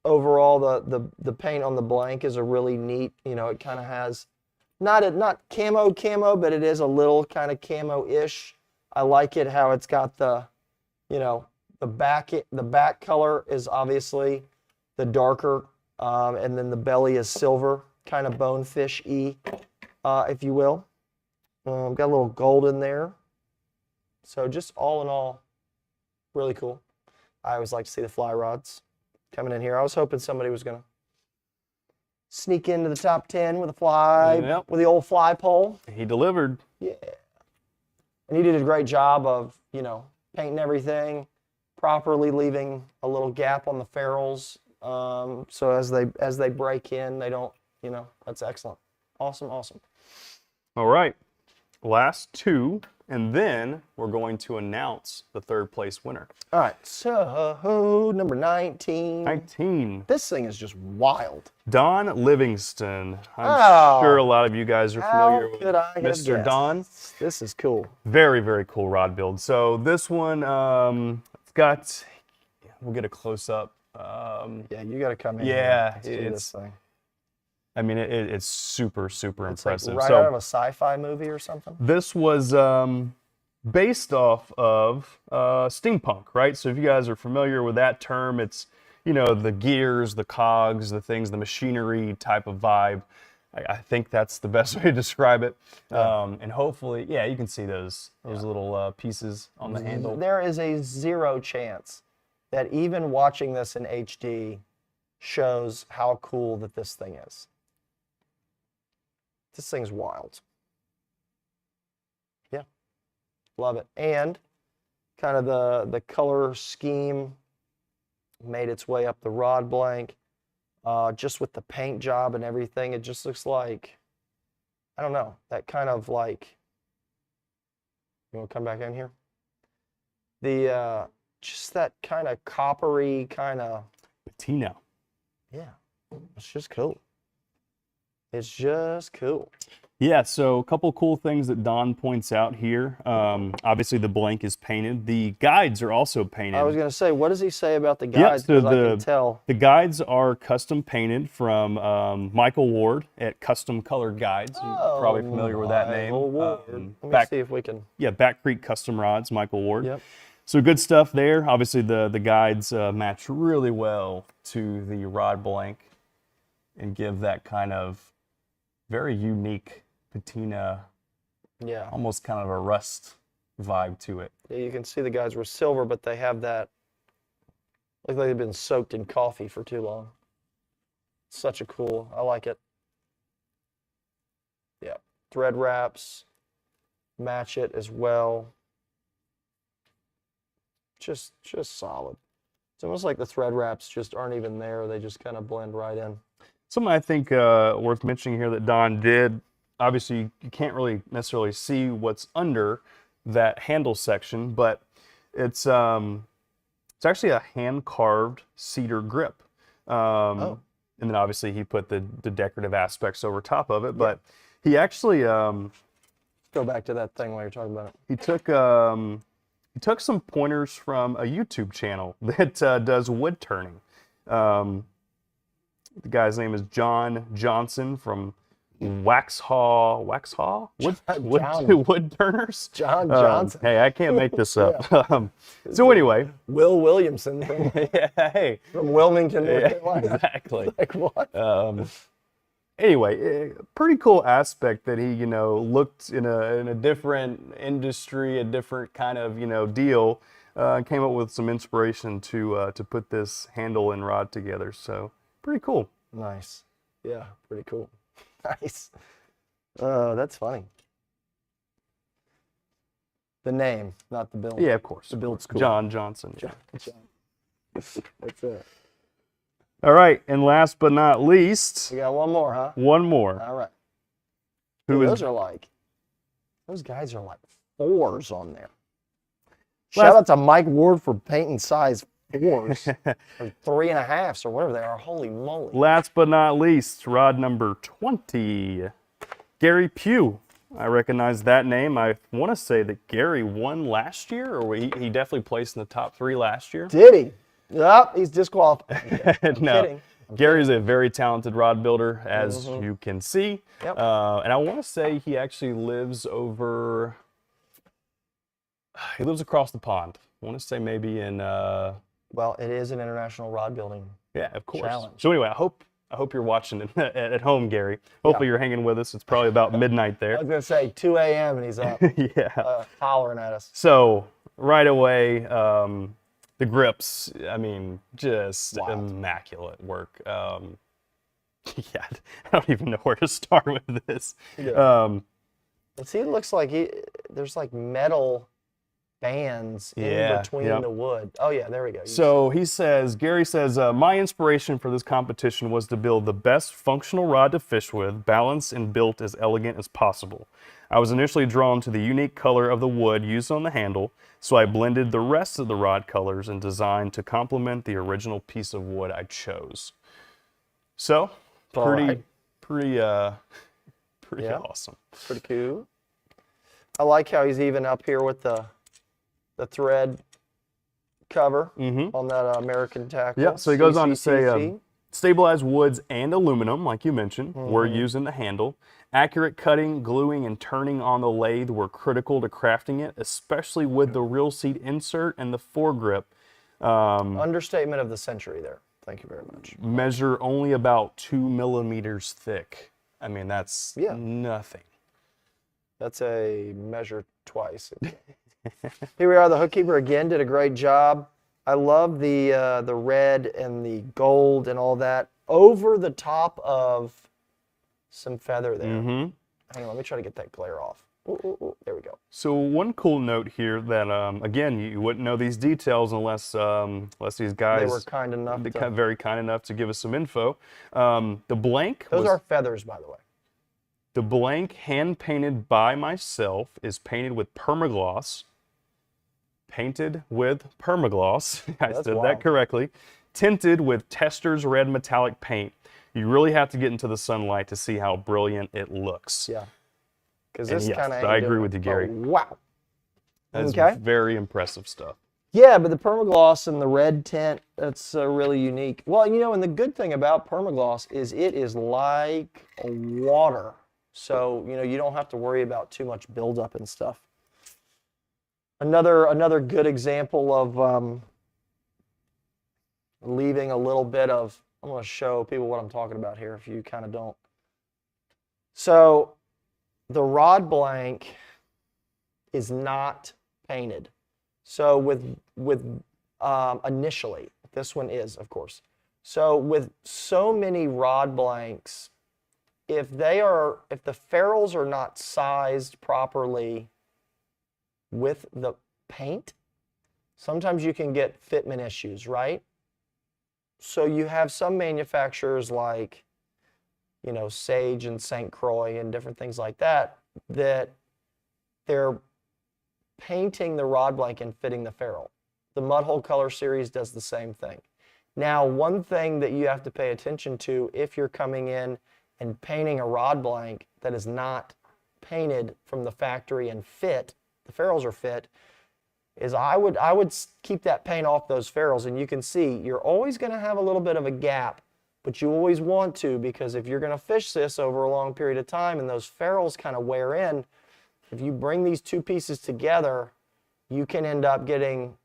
Overall, the paint on the blank is a really neat, you know, it kind of has not camo, but it is a little kind of camo-ish. I like it how it's got the, you know, the back color is obviously the darker, and then the belly is silver, kind of bonefish-y, if you will. Got a little gold in there. So just all in all, really cool. I always like to see the fly rods coming in here. I was hoping somebody was going to sneak into the top 10 with a fly, with the old fly pole. He delivered. Yeah. And he did a great job of, you know, painting everything properly, leaving a little gap on the ferrules. So as they break in, they don't, you know, that's excellent. Awesome, awesome. All right. Last two, and then we're going to announce the third place winner. All right, so number 19. 19. This thing is just wild. Don Livingston. I'm sure a lot of you guys are familiar with Mr. Don. This is cool. Very, very cool rod build. So this one, it's got, we'll get a close up. Yeah, you got to come in. Yeah, and see this thing. I mean, it's super, super It's impressive. like right out of a sci-fi movie or something. This was based off of steampunk, right? So if you guys are familiar with that term, it's, you know, the gears, the cogs, the things, the machinery type of vibe. I think that's the best way to describe it. And hopefully, yeah, you can see those little pieces on the handle. There is a 0 chance that even watching this in HD shows how cool that this thing is. This thing's wild. Yeah, love it. And kind of the color scheme made its way up the rod blank. Just with the paint job and everything, it just looks like, I don't know, that kind of like, you want to come back in here? The, just that kind of coppery kind of. Patina. Yeah, it's just cool. It's just cool. Yeah, so a couple cool things that Don points out here. Obviously, the blank is painted. The guides are also painted. I was going to say, what does he say about the guides? Yeah, so I can tell. The guides are custom painted from Michael Ward at Custom Colored Guides. You're probably familiar with that name. Let me see if we can. Yeah, Back Creek Custom Rods, Michael Ward. Yep. So good stuff there. Obviously, the guides match really well to the rod blank and give that kind of very unique patina, Yeah. almost kind of a rust vibe to it. Yeah, you can see the guides were silver, but they have that, like they've been soaked in coffee for too long. Such a cool, I like it. Yeah, thread wraps match it as well. Just solid. It's almost like the thread wraps just aren't even there. They just kind of blend right in. Something I think worth mentioning here that Don did, obviously you can't really necessarily see what's under that handle section, but it's actually a hand-carved cedar grip. And then obviously he put the decorative aspects over top of it, but he actually... Go back to that thing while you're talking about it. He took some pointers from a YouTube channel that does wood turning. The guy's name is John Johnson from Waxhaw Wood Turners. John Johnson. Hey, I can't make this up. So anyway, Will Williamson from, from Wilmington, North Carolina. Exactly. Like what? Anyway, pretty cool aspect that he, looked in a different industry, a different kind of, deal, came up with some inspiration to put this handle and rod together. So pretty cool. Nice. Yeah, pretty cool. Nice. That's funny. The name, not the build. Yeah, of course. The build's cool. John Johnson. John. That's it. All right, and last but not least, We got one more, huh? one more. All right. Who is Those guys are like 4s on there. Shout out to Mike Ward for painting size 4s or 3.5s or whatever they are. Holy moly. Last but not least, rod number 20, Gary Pugh. I recognize that name. I want to say that Gary won last year, or he definitely placed in the top 3 last year. Did he? Yep, he's disqualified. I'm No. kidding. Gary's a very talented rod builder, as you can see. Yep. And I want to say he actually lives across the pond. I want to say maybe in... Well, it is an international rod building. Yeah, of course. Challenge. So anyway, I hope you're watching it at home, Gary. Hopefully you're hanging with us. It's probably about midnight there. I was going to say 2 a.m. and he's up Yeah. hollering at us. So right away, the grips, I mean, just Wild. immaculate work. Yeah, I don't even know where to start with this. Yeah. See, it looks like there's like metal bands in between the wood. Oh yeah, there we go. So Gary says, my inspiration for this competition was to build the best functional rod to fish with, balanced and built as elegant as possible. I was initially drawn to the unique color of the wood used on the handle, so I blended the rest of the rod colors and designed to complement the original piece of wood I chose. So, pretty awesome. Pretty cool. I like how he's even up here with the thread cover on that American tackle. Yeah, so he goes on to CCCC. say, stabilized woods and aluminum, like you mentioned, were used in the handle. Accurate cutting, gluing, and turning on the lathe were critical to crafting it, especially with the reel seat insert and the foregrip. Understatement of the century there. Thank you very much. Measure only about 2 millimeters thick. I mean, that's nothing. That's a measure twice. Here we are. The Hookkeeper again did a great job. I love the red and the gold and all that over the top of some feather there. Hang on, let me try to get that glare off. Ooh, there we go. So one cool note here that again, you wouldn't know these details unless these guys They were kind enough. very kind enough to give us some info. The blank. Those are feathers, by the way. The blank, hand painted by myself, is painted with permagloss. Painted with permagloss. I said that correctly. Tinted with Tester's red metallic paint. You really have to get into the sunlight to see how brilliant it looks. Yeah. Because this kind of. I agree with you, Gary. Wow. That's very impressive stuff. Yeah, but the permagloss and the red tint, that's really unique. Well, you know, and the good thing about permagloss is it is like water. So, you know, you don't have to worry about too much buildup and stuff. Another good example of leaving a little bit of, I'm going to show people what I'm talking about here if you kind of don't. So the rod blank is not painted. So with initially, this one is, of course. So with so many rod blanks, if the ferrules are not sized properly with the paint, sometimes you can get fitment issues, right? So you have some manufacturers like, you know, Sage and St. Croix and different things like that, that they're painting the rod blank and fitting the ferrule. The Mudhole Color Series does the same thing. Now, one thing that you have to pay attention to if you're coming in and painting a rod blank that is not painted from the factory and fit, the ferrules are fit, is I would keep that paint off those ferrules, and you can see you're always going to have a little bit of a gap, but you always want to, because if you're going to fish this over a long period of time and those ferrules kind of wear in, if you bring these two pieces together, you can end up getting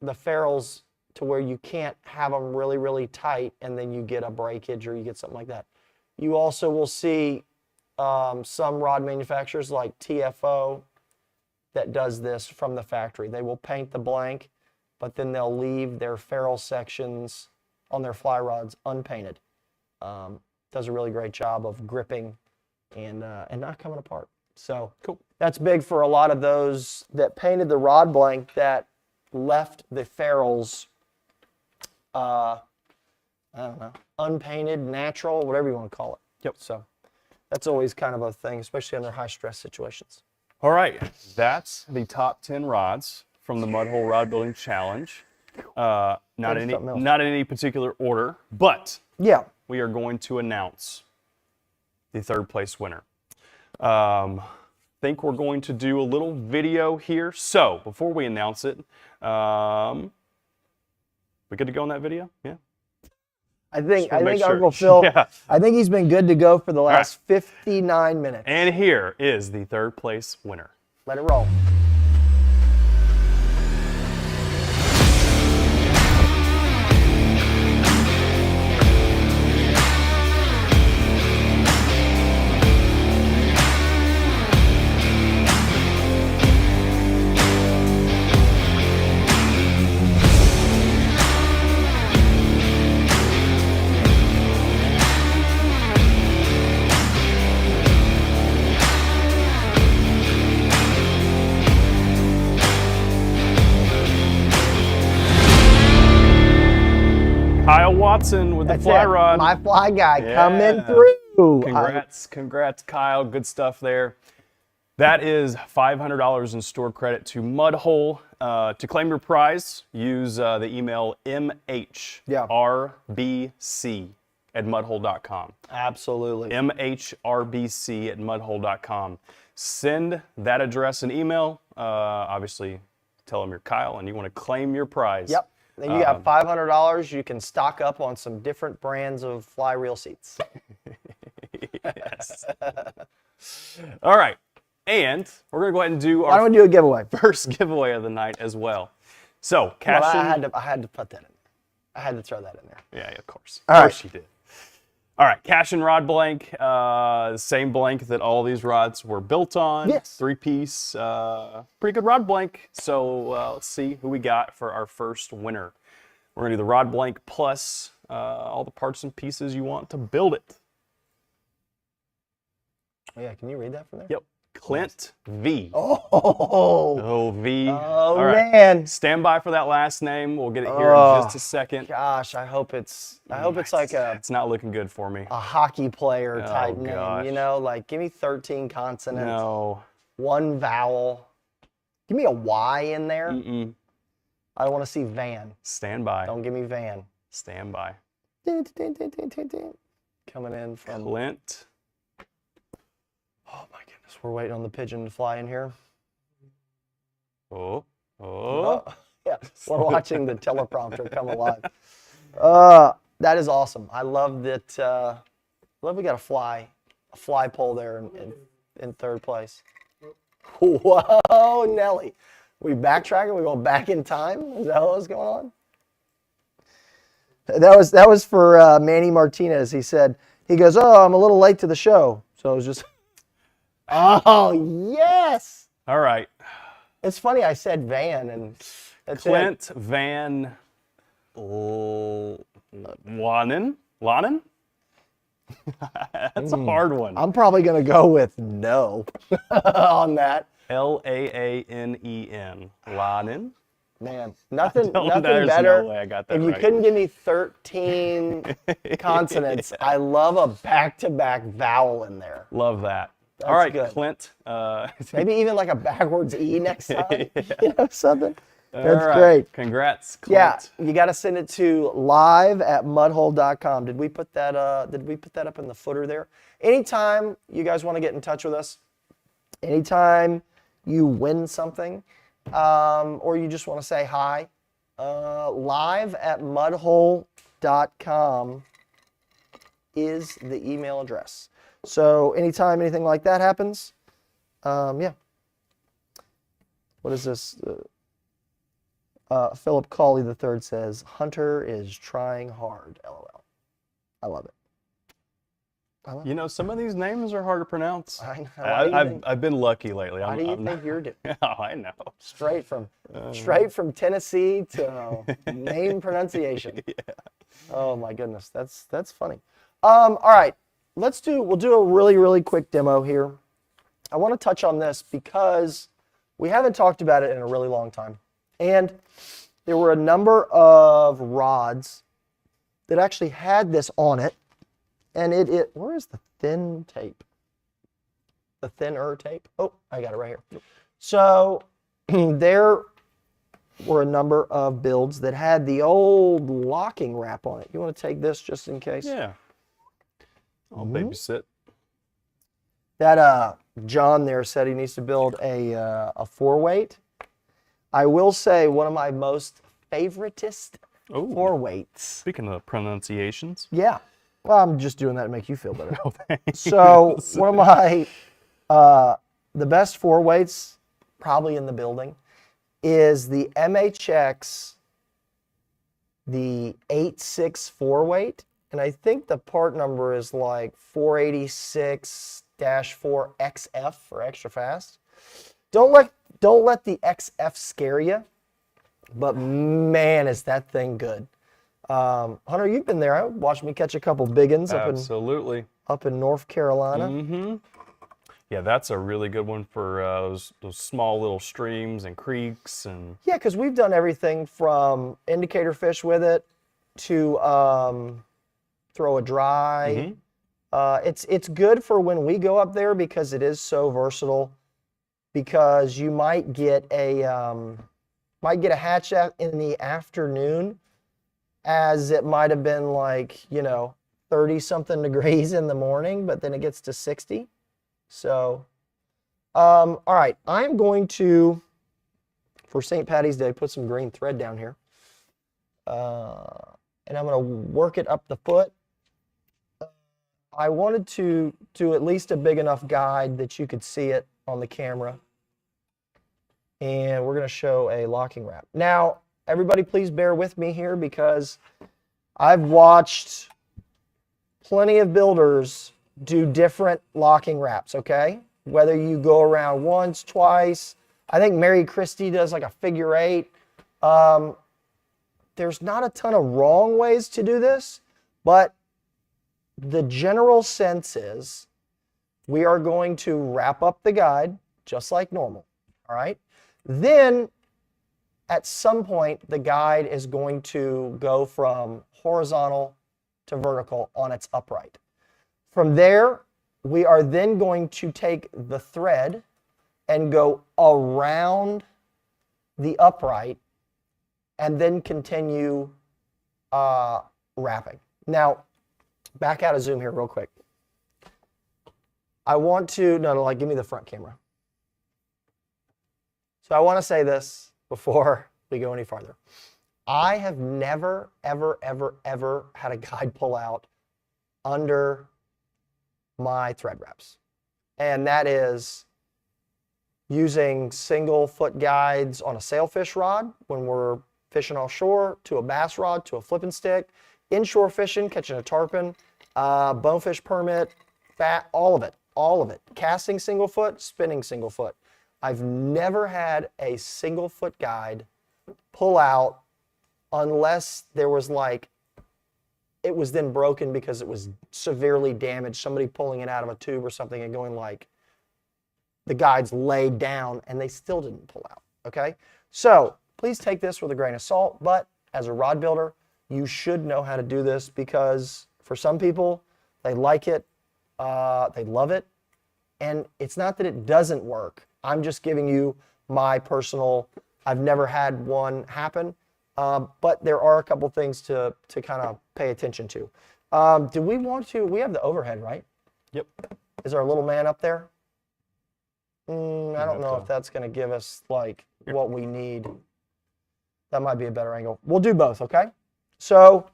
the ferrules to where you can't have them really, really tight, and then you get a breakage or you get something like that. You also will see some rod manufacturers like TFO that does this from the factory. They will paint the blank, but then they'll leave their ferrule sections on their fly rods unpainted. Does a really great job of gripping and not coming apart. So cool. That's big for a lot of those that painted the rod blank that left the ferrules, I don't know, unpainted, natural, whatever you want to call it. Yep. So that's always kind of a thing, especially under high stress situations. All right, that's the top 10 rods from the Mud Hole Rod Building Challenge. Not in any particular order, but Yeah. we are going to announce the third place winner. Think we're going to do a little video here. So before we announce it, we good to go on that video? Yeah. I think sure. Uncle Phil. Yeah. I think he's been good to go for the last 59 minutes. And here is the third place winner. Let it roll. Kyle Watson with the fly rod. My fly guy coming through. Congrats, Kyle. Good stuff there. That is $500 in store credit to Mud Hole. To claim your prize, use the email mhrbc@mudhole.com. Absolutely. mhrbc@mudhole.com. Send that address an email. Obviously, tell them you're Kyle and you want to claim your prize. Yep. Then you got $500. You can stock up on some different brands of fly reel seats. Yes. All right. And we're going to go ahead and do Why don't we do a giveaway? first giveaway of the night as well. So, Cashion. Well, I had to put that in. I had to throw that in there. Yeah, of course. All Of right. course you did. All right, Cashion rod blank, same blank that all these rods were built on. Yes. 3-piece, pretty good rod blank. So let's see who we got for our first winner. We're gonna do the rod blank plus all the parts and pieces you want to build it. Oh, yeah, can you read that from there? Yep, Clint V. Oh, V. oh All right. man. Stand by for that last name. We'll get it here in just a second. Gosh, I hope it's like It's not looking good for me. a hockey player type name. gosh. You know, like give me 13 consonants, No. 1 vowel. Give me a Y in there. Mm-mm. I want to see van. Stand by. Don't give me van. Stand by. Coming in from. Clint. Oh my goodness, we're waiting on the pigeon to fly in here. Oh. Yeah, we're watching the teleprompter come alive. That is awesome. I love that. Love we got a fly pole there in third place. Whoa, Nelly. We backtracking? We going back in time? Is that what was going on? That was for Manny Martinez. He goes, "Oh, I'm a little late to the show." So it was just. Oh yes. All right. It's funny I said Van and that's Clint Van Lanen? That's a hard one. I'm probably gonna go with no on that. Lanen. Lanen? Man, nothing There's better. no way I got that if you right. couldn't give me 13 consonants, I love a back-to-back vowel in there. Love that. That's All right, good. Clint. Maybe even like a backwards E next time. You know, something. All That's right. great. Congrats, Clint. Yeah, you got to send it to live@mudhole.com. Did we put that up in the footer there? Anytime you guys want to get in touch with us, anytime you win something, or you just want to say hi, live@mudhole.com is the email address. So anytime anything like that happens, yeah. What is this? Philip Cawley III says, Hunter is trying hard, LOL. I love it. You know, some of these names are hard to pronounce. I know. I've been lucky lately. How do you think you're doing? Oh, I know. Straight from Tennessee to name pronunciation. Yeah. Oh my goodness, that's funny. All right, we'll do a really, really quick demo here. I want to touch on this because we haven't talked about it in a really long time. And there were a number of rods that actually had this on it. And where is the thin tape? the thinner tape. Oh, I got it right here. So there were a number of builds that had the old locking wrap on it. You want to take this just in case? Yeah. I'll babysit. That John there said he needs to build a 4-weight. I will say one of my most favoritist 4-weights. Speaking of pronunciations. Yeah. Well, I'm just doing that to make you feel better. Oh, thanks. So one of my, the best 4-weights probably in the building is the MHX, the 8.6 4-weight. And I think the part number is like 486-4XF for extra fast. Don't let the XF scare you, but man, is that thing good. Hunter, you've been there. I watched me catch a couple big ones Absolutely. up in North Carolina. Mm-hmm. Yeah, that's a really good one for those small little streams and creeks and. Yeah, because we've done everything from indicator fish with it to throw a dry. It's good for when we go up there because it is so versatile. Because you might get a hatch out in the afternoon, as it might have been like 30-something degrees in the morning, but then it gets to 60. So, all right, I'm going to, for St. Patty's Day, put some green thread down here, and I'm going to work it up the foot. I wanted to do at least a big enough guide that you could see it on the camera. And we're going to show a locking wrap. Now, everybody please bear with me here because I've watched plenty of builders do different locking wraps, okay? Whether you go around once, twice. I think Mary Christie does like a figure 8. There's not a ton of wrong ways to do this, but the general sense is we are going to wrap up the guide just like normal, all right? Then, at some point, the guide is going to go from horizontal to vertical on its upright. From there, we are then going to take the thread and go around the upright and then continue wrapping. Now, back out of zoom here real quick. I want to, no, give me the front camera. So I want to say this before we go any farther. I have never, ever, ever, ever had a guide pull out under my thread wraps. And that is using single foot guides on a sailfish rod when we're fishing offshore, to a bass rod, to a flipping stick, inshore fishing, catching a tarpon, bonefish permit, fat, all of it. Casting single foot, spinning single foot. I've never had a single foot guide pull out unless there was it was then broken because it was severely damaged. Somebody pulling it out of a tube or something and going the guide's laid down and they still didn't pull out, okay? So please take this with a grain of salt, but as a rod builder, you should know how to do this because for some people, they like it, they love it, and it's not that it doesn't work. I'm just giving you my personal, I've never had one happen, but there are a couple things to kind of pay attention to. Do we have the overhead, right? Yep. Is our little man up there? I don't know if that's going to give us what we need. That might be a better angle. We'll do both, okay? So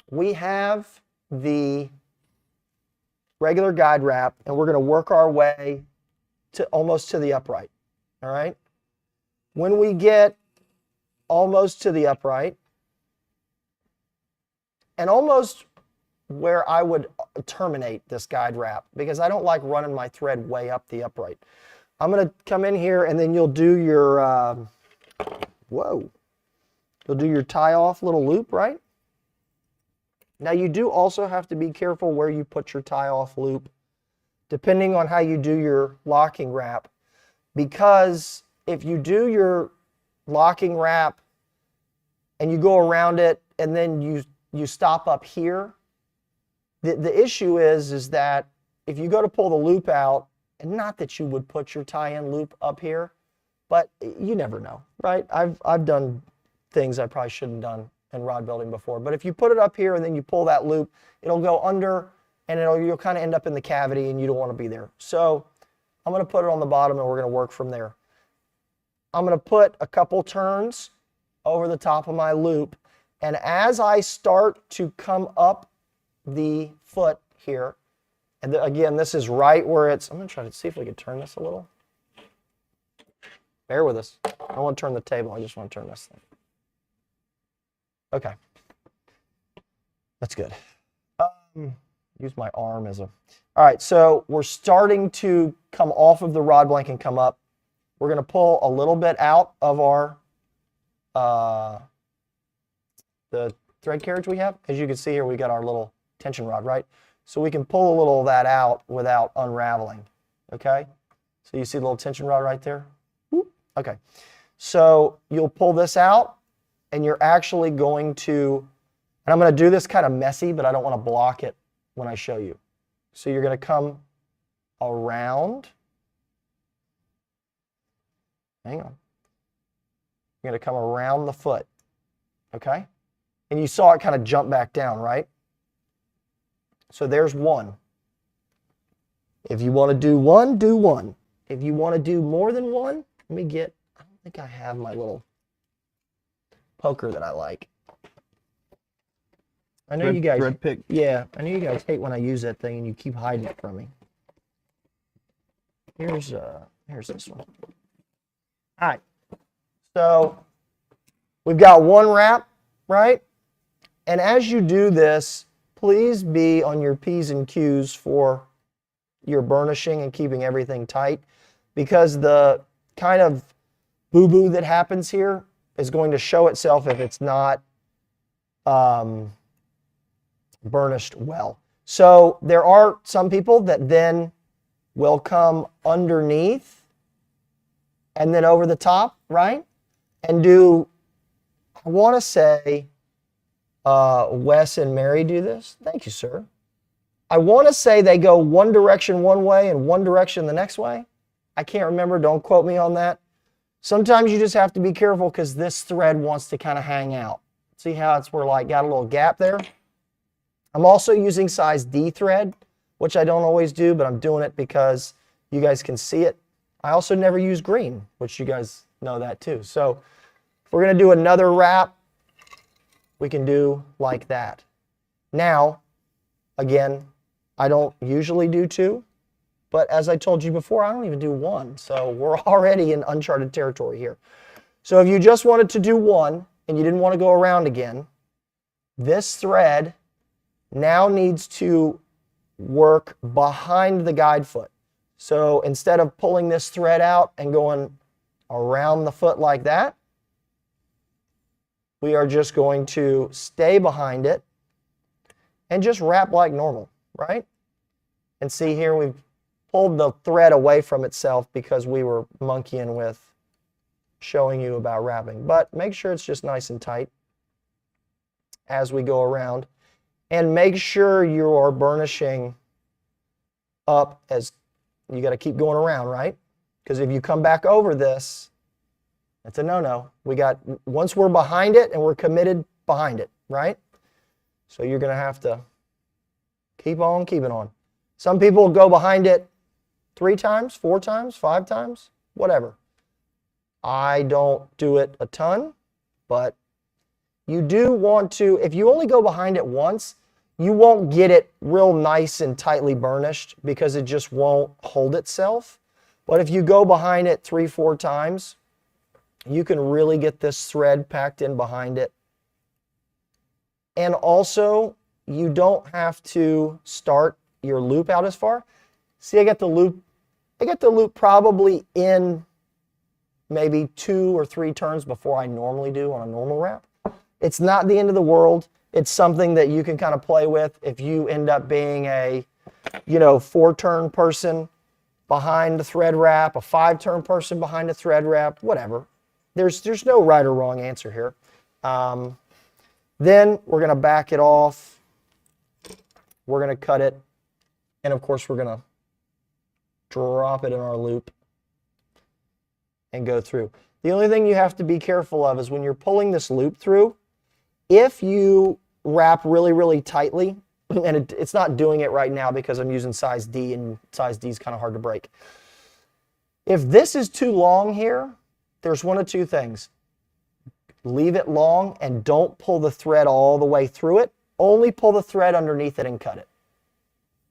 we have the regular guide wrap, and we're going to work our way to almost to the upright, all right? When we get almost to the upright, and almost where I would terminate this guide wrap, because I don't like running my thread way up the upright. I'm going to come in here, and then you'll do your, you'll do your tie-off little loop, right? Now, you do also have to be careful where you put your tie-off loop, depending on how you do your locking wrap, because if you do your locking wrap and you go around it and then you stop up here, the issue is that if you go to pull the loop out And not that you would put your tie-in loop up here, but you never know, right? I've done things I probably shouldn't have done in rod building before. But if you put it up here and then you pull that loop, it'll go under and you'll kind of end up in the cavity and you don't want to be there. So I'm going to put it on the bottom and we're going to work from there. I'm going to put a couple turns over the top of my loop. And as I start to come up the foot here, and again, this is right where it's, I'm going to try to see if we can turn this a little. Bear with us. I don't want to turn the table. I just want to turn this thing. Okay. That's good. Use my arm as a... All right, so we're starting to come off of the rod blank and come up. We're going to pull a little bit out of our the thread carriage we have. As you can see here, we got our little tension rod, right? So we can pull a little of that out without unraveling, okay? So you see the little tension rod right there? Okay, so you'll pull this out and you're actually going to, and I'm going to do this kind of messy, but I don't want to block it when I show you. So you're going to come around, hang on, you're going to come around the foot, okay? And you saw it kind of jump back down, right? So there's one. If you want to do one, do one. If you want to do more than one, let me get, I don't think I have my little poker that I like. I know you guys, thread pick. Yeah, I know you guys hate when I use that thing and you keep hiding it from me. Here's this one. All right, so we've got one wrap, right? And as you do this, please be on your P's and Q's for your burnishing and keeping everything tight, because the kind of boo-boo that happens here is going to show itself if it's not burnished well. So there are some people that then will come underneath and then over the top, right? And do, I want to say, Wes and Mary do this. Thank you, sir. I want to say they go one direction one way and one direction the next way. I can't remember. Don't quote me on that. Sometimes you just have to be careful because this thread wants to kind of hang out. See how it's, we're like got a little gap there? I'm also using size D thread, which I don't always do, but I'm doing it because you guys can see it. I also never use green, which you guys know that too. So if we're going to do another wrap, we can do like that. Now, again, I don't usually do two, but as I told you before, I don't even do one. So we're already in uncharted territory here. So if you just wanted to do one and you didn't want to go around again, this thread now needs to work behind the guide foot. So instead of pulling this thread out and going around the foot like that, we are just going to stay behind it and just wrap like normal, right? And see here, we've pulled the thread away from itself because we were monkeying with showing you about wrapping. But make sure it's just nice and tight as we go around. And make sure you are burnishing up as you got to keep going around, right? Because if you come back over this, it's a no-no. We got, once we're behind it and we're committed behind it, right? So you're going to have to keep on keeping on. Some people go behind it 3 times, 4 times, 5 times, whatever. I don't do it a ton, but you do want to, if you only go behind it once, you won't get it real nice and tightly burnished because it just won't hold itself. But if you go behind it 3, 4 times, you can really get this thread packed in behind it. And also, you don't have to start your loop out as far. See, I got the loop probably in maybe 2 or 3 turns before I normally do on a normal wrap. It's not the end of the world. It's something that you can kind of play with if you end up being a, 4-turn person behind the thread wrap, a 5-turn person behind a thread wrap, whatever. There's no right or wrong answer here. Then we're going to back it off. We're going to cut it. And of course, we're going to drop it in our loop, and go through. The only thing you have to be careful of is when you're pulling this loop through, if you wrap really, really tightly, and it's not doing it right now because I'm using size D, and size D is kind of hard to break. If this is too long here, there's one of two things. Leave it long and don't pull the thread all the way through it. Only pull the thread underneath it and cut it.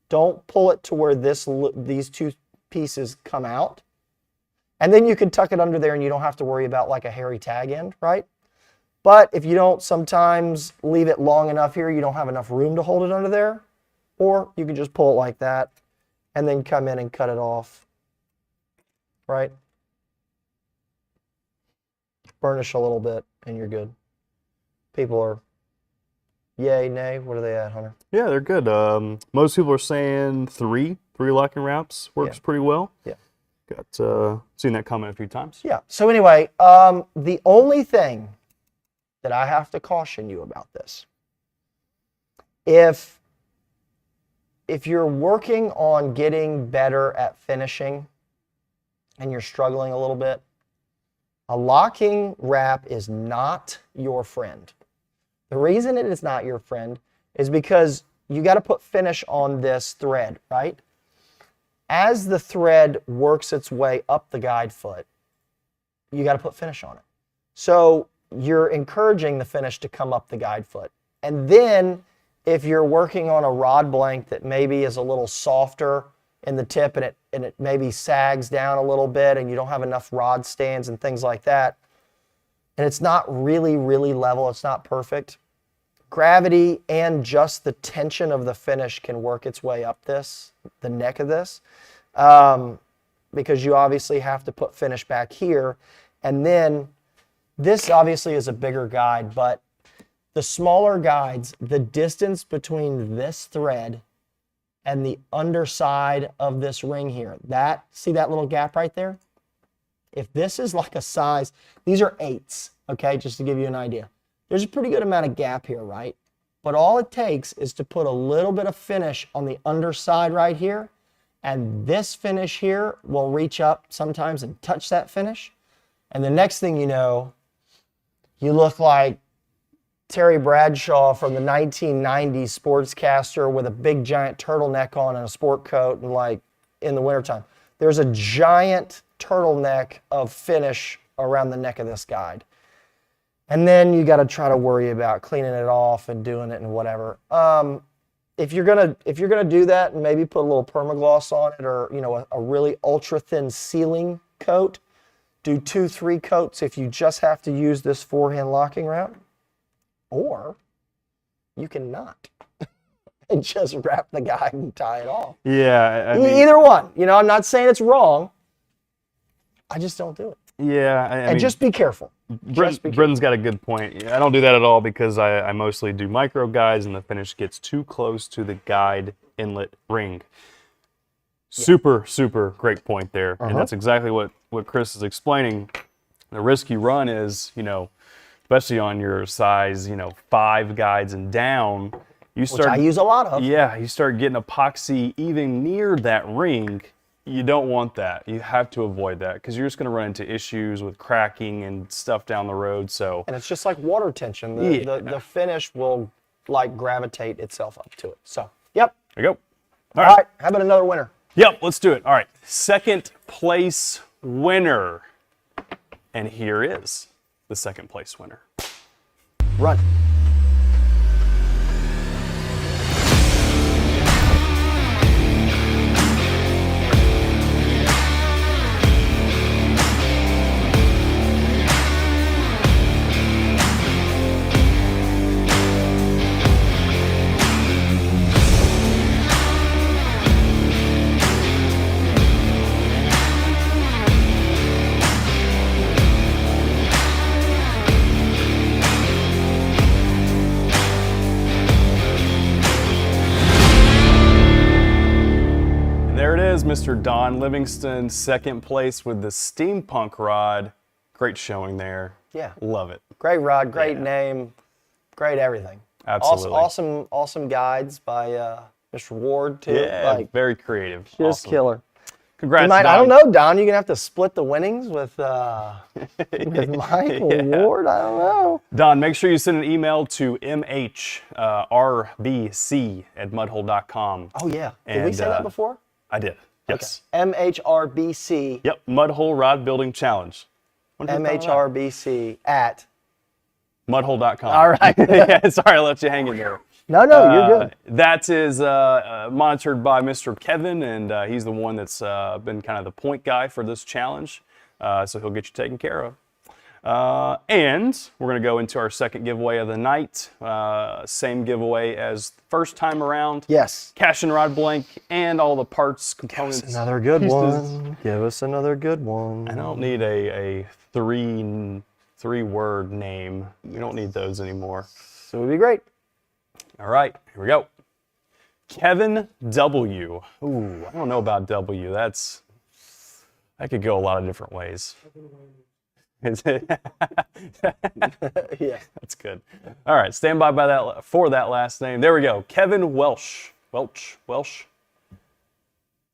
Don't pull it to where these two pieces come out. And then you can tuck it under there and you don't have to worry about like a hairy tag end, right? But if you don't sometimes leave it long enough here, you don't have enough room to hold it under there. Or you can just pull it like that and then come in and cut it off, right? Burnish a little bit and you're good. People are yay, nay. What are they at, Hunter? Yeah, they're good. Most people are saying three locking wraps works pretty well. Yeah. Got seen that comment a few times. Yeah. So anyway, the only thing that I have to caution you about this, if you're working on getting better at finishing and you're struggling a little bit, a locking wrap is not your friend. The reason it is not your friend is because you got to put finish on this thread, right? As the thread works its way up the guide foot, you got to put finish on it. So you're encouraging the finish to come up the guide foot. And then if you're working on a rod blank that maybe is a little softer in the tip and it maybe sags down a little bit and you don't have enough rod stands and things like that, and it's not really, really level, it's not perfect, gravity and just the tension of the finish can work its way up the neck of this, because you obviously have to put finish back here. And then this obviously is a bigger guide, but the smaller guides, the distance between this thread and the underside of this ring here, see that little gap right there? If this is like a size, these are 8s, okay, just to give you an idea. There's a pretty good amount of gap here, right? But all it takes is to put a little bit of finish on the underside right here, and this finish here will reach up sometimes and touch that finish. And the next thing you know, you look like Terry Bradshaw from the 1990s sportscaster with a big giant turtleneck on and a sport coat, and like in the wintertime. There's a giant turtleneck of finish around the neck of this guide. And then you got to try to worry about cleaning it off and doing it and whatever. If you're gonna do that and maybe put a little permagloss on it, or a really ultra thin sealing coat, do 2-3 coats if you just have to use this forehand locking wrap. Or you can not and just wrap the guide and tie it off. Yeah, I mean, either one. I'm not saying it's wrong. I just don't do it. Yeah, I mean, just be careful. Brendan's got a good point. I don't do that at all because I mostly do micro guides and the finish gets too close to the guide inlet ring. Super, super great point there. And that's exactly what Chris is explaining. The risk you run is, especially on your size, 5 guides and down, which I use a lot of. Yeah, you start getting epoxy even near that ring. You don't want that. You have to avoid that because you're just going to run into issues with cracking and stuff down the road. So, and it's just like water tension. The finish will like gravitate itself up to it. So, yep. There you go. All right. How about another winner? Yep, let's do it. All right. Second place winner. And here is the second place winner. Run. Mr. Don Livingston, second place with the steampunk rod. Great showing there. Yeah. Love it. Great rod, great name, great everything. Absolutely. Awesome guides by Mr. Ward too. Yeah, very creative. Just awesome. Killer. Congrats, I Don. don't know, Don. You're gonna have to split the winnings with Mike or Ward. I don't know. Don, make sure you send an email to mhrbc@mudhole.com. Oh yeah. Did we say that before? I did. Yes. Okay. MHRBC. Yep. Mudhole Rod Building Challenge. MHRBC at mudhole.com. All right. Yeah, sorry, I left you hanging there. No, you're good. That is monitored by Mr. Kevin, and he's the one that's been kind of the point guy for this challenge. So he'll get you taken care of. And we're going to go into our second giveaway of the night. Same giveaway as the first time around. Yes. Cashion rod blank and all the parts, components. Give us another good one. Give us another good one. I don't need a three-word name. We don't need those anymore. So it would be great. All right, here we go. Kevin W. Ooh, I don't know about W. That could go a lot of different ways. Is it? Yeah. That's good. All right, stand by for that last name. There we go. Kevin Welsh. Welch.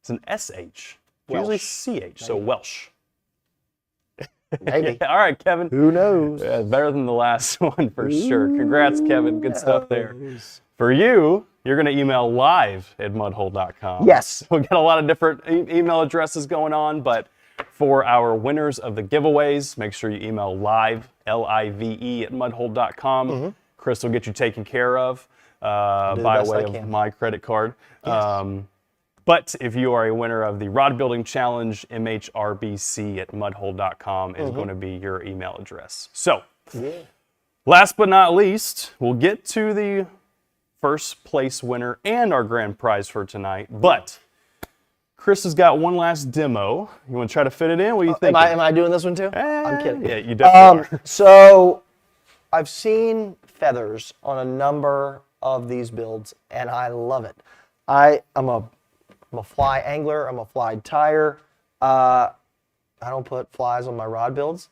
It's an SH. Usually CH, so Welsh. Maybe. Yeah, all right, Kevin. Who knows? Yeah, better than the last one for sure. Congrats, Kevin. Good stuff there. For you, you're going to email live@mudhole.com. Yes. We'll get a lot of different email addresses going on, but for our winners of the giveaways, make sure you email live, L-I-V-E, @mudhole.com. Chris will get you taken care of by way of my credit card. Yes. But if you are a winner of the Rod Building Challenge, mhrbc@mudhole.com is going to be your email address. So, last but not least, we'll get to the first place winner and our grand prize for tonight. But Chris has got one last demo. You want to try to fit it in? What do you think? Am I doing this one too? I'm kidding. Yeah, you definitely are. So, I've seen feathers on a number of these builds, and I love it. I'm a fly angler. I'm a fly tire. I don't put flies on my rod builds,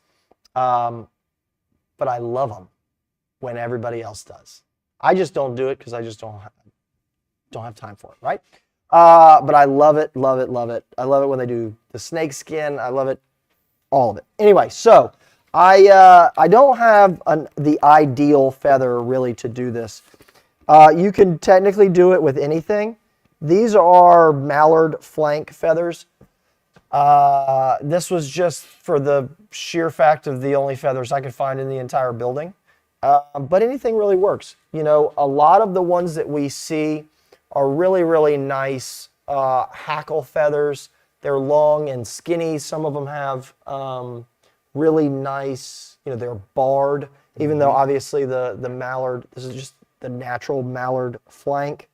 but I love them when everybody else does. I just don't do it because I just don't have time for it, right? But I love it, love it, love it. I love it when they do the snake skin. I love it, all of it. Anyway, so I don't have the ideal feather really to do this. You can technically do it with anything. These are mallard flank feathers. This was just for the sheer fact of the only feathers I could find in the entire building. But anything really works. You know, a lot of the ones that we see are really, really nice hackle feathers. They're long and skinny. Some of them have really nice, you know, they're barred, even though obviously the mallard, this is just the natural mallard flank,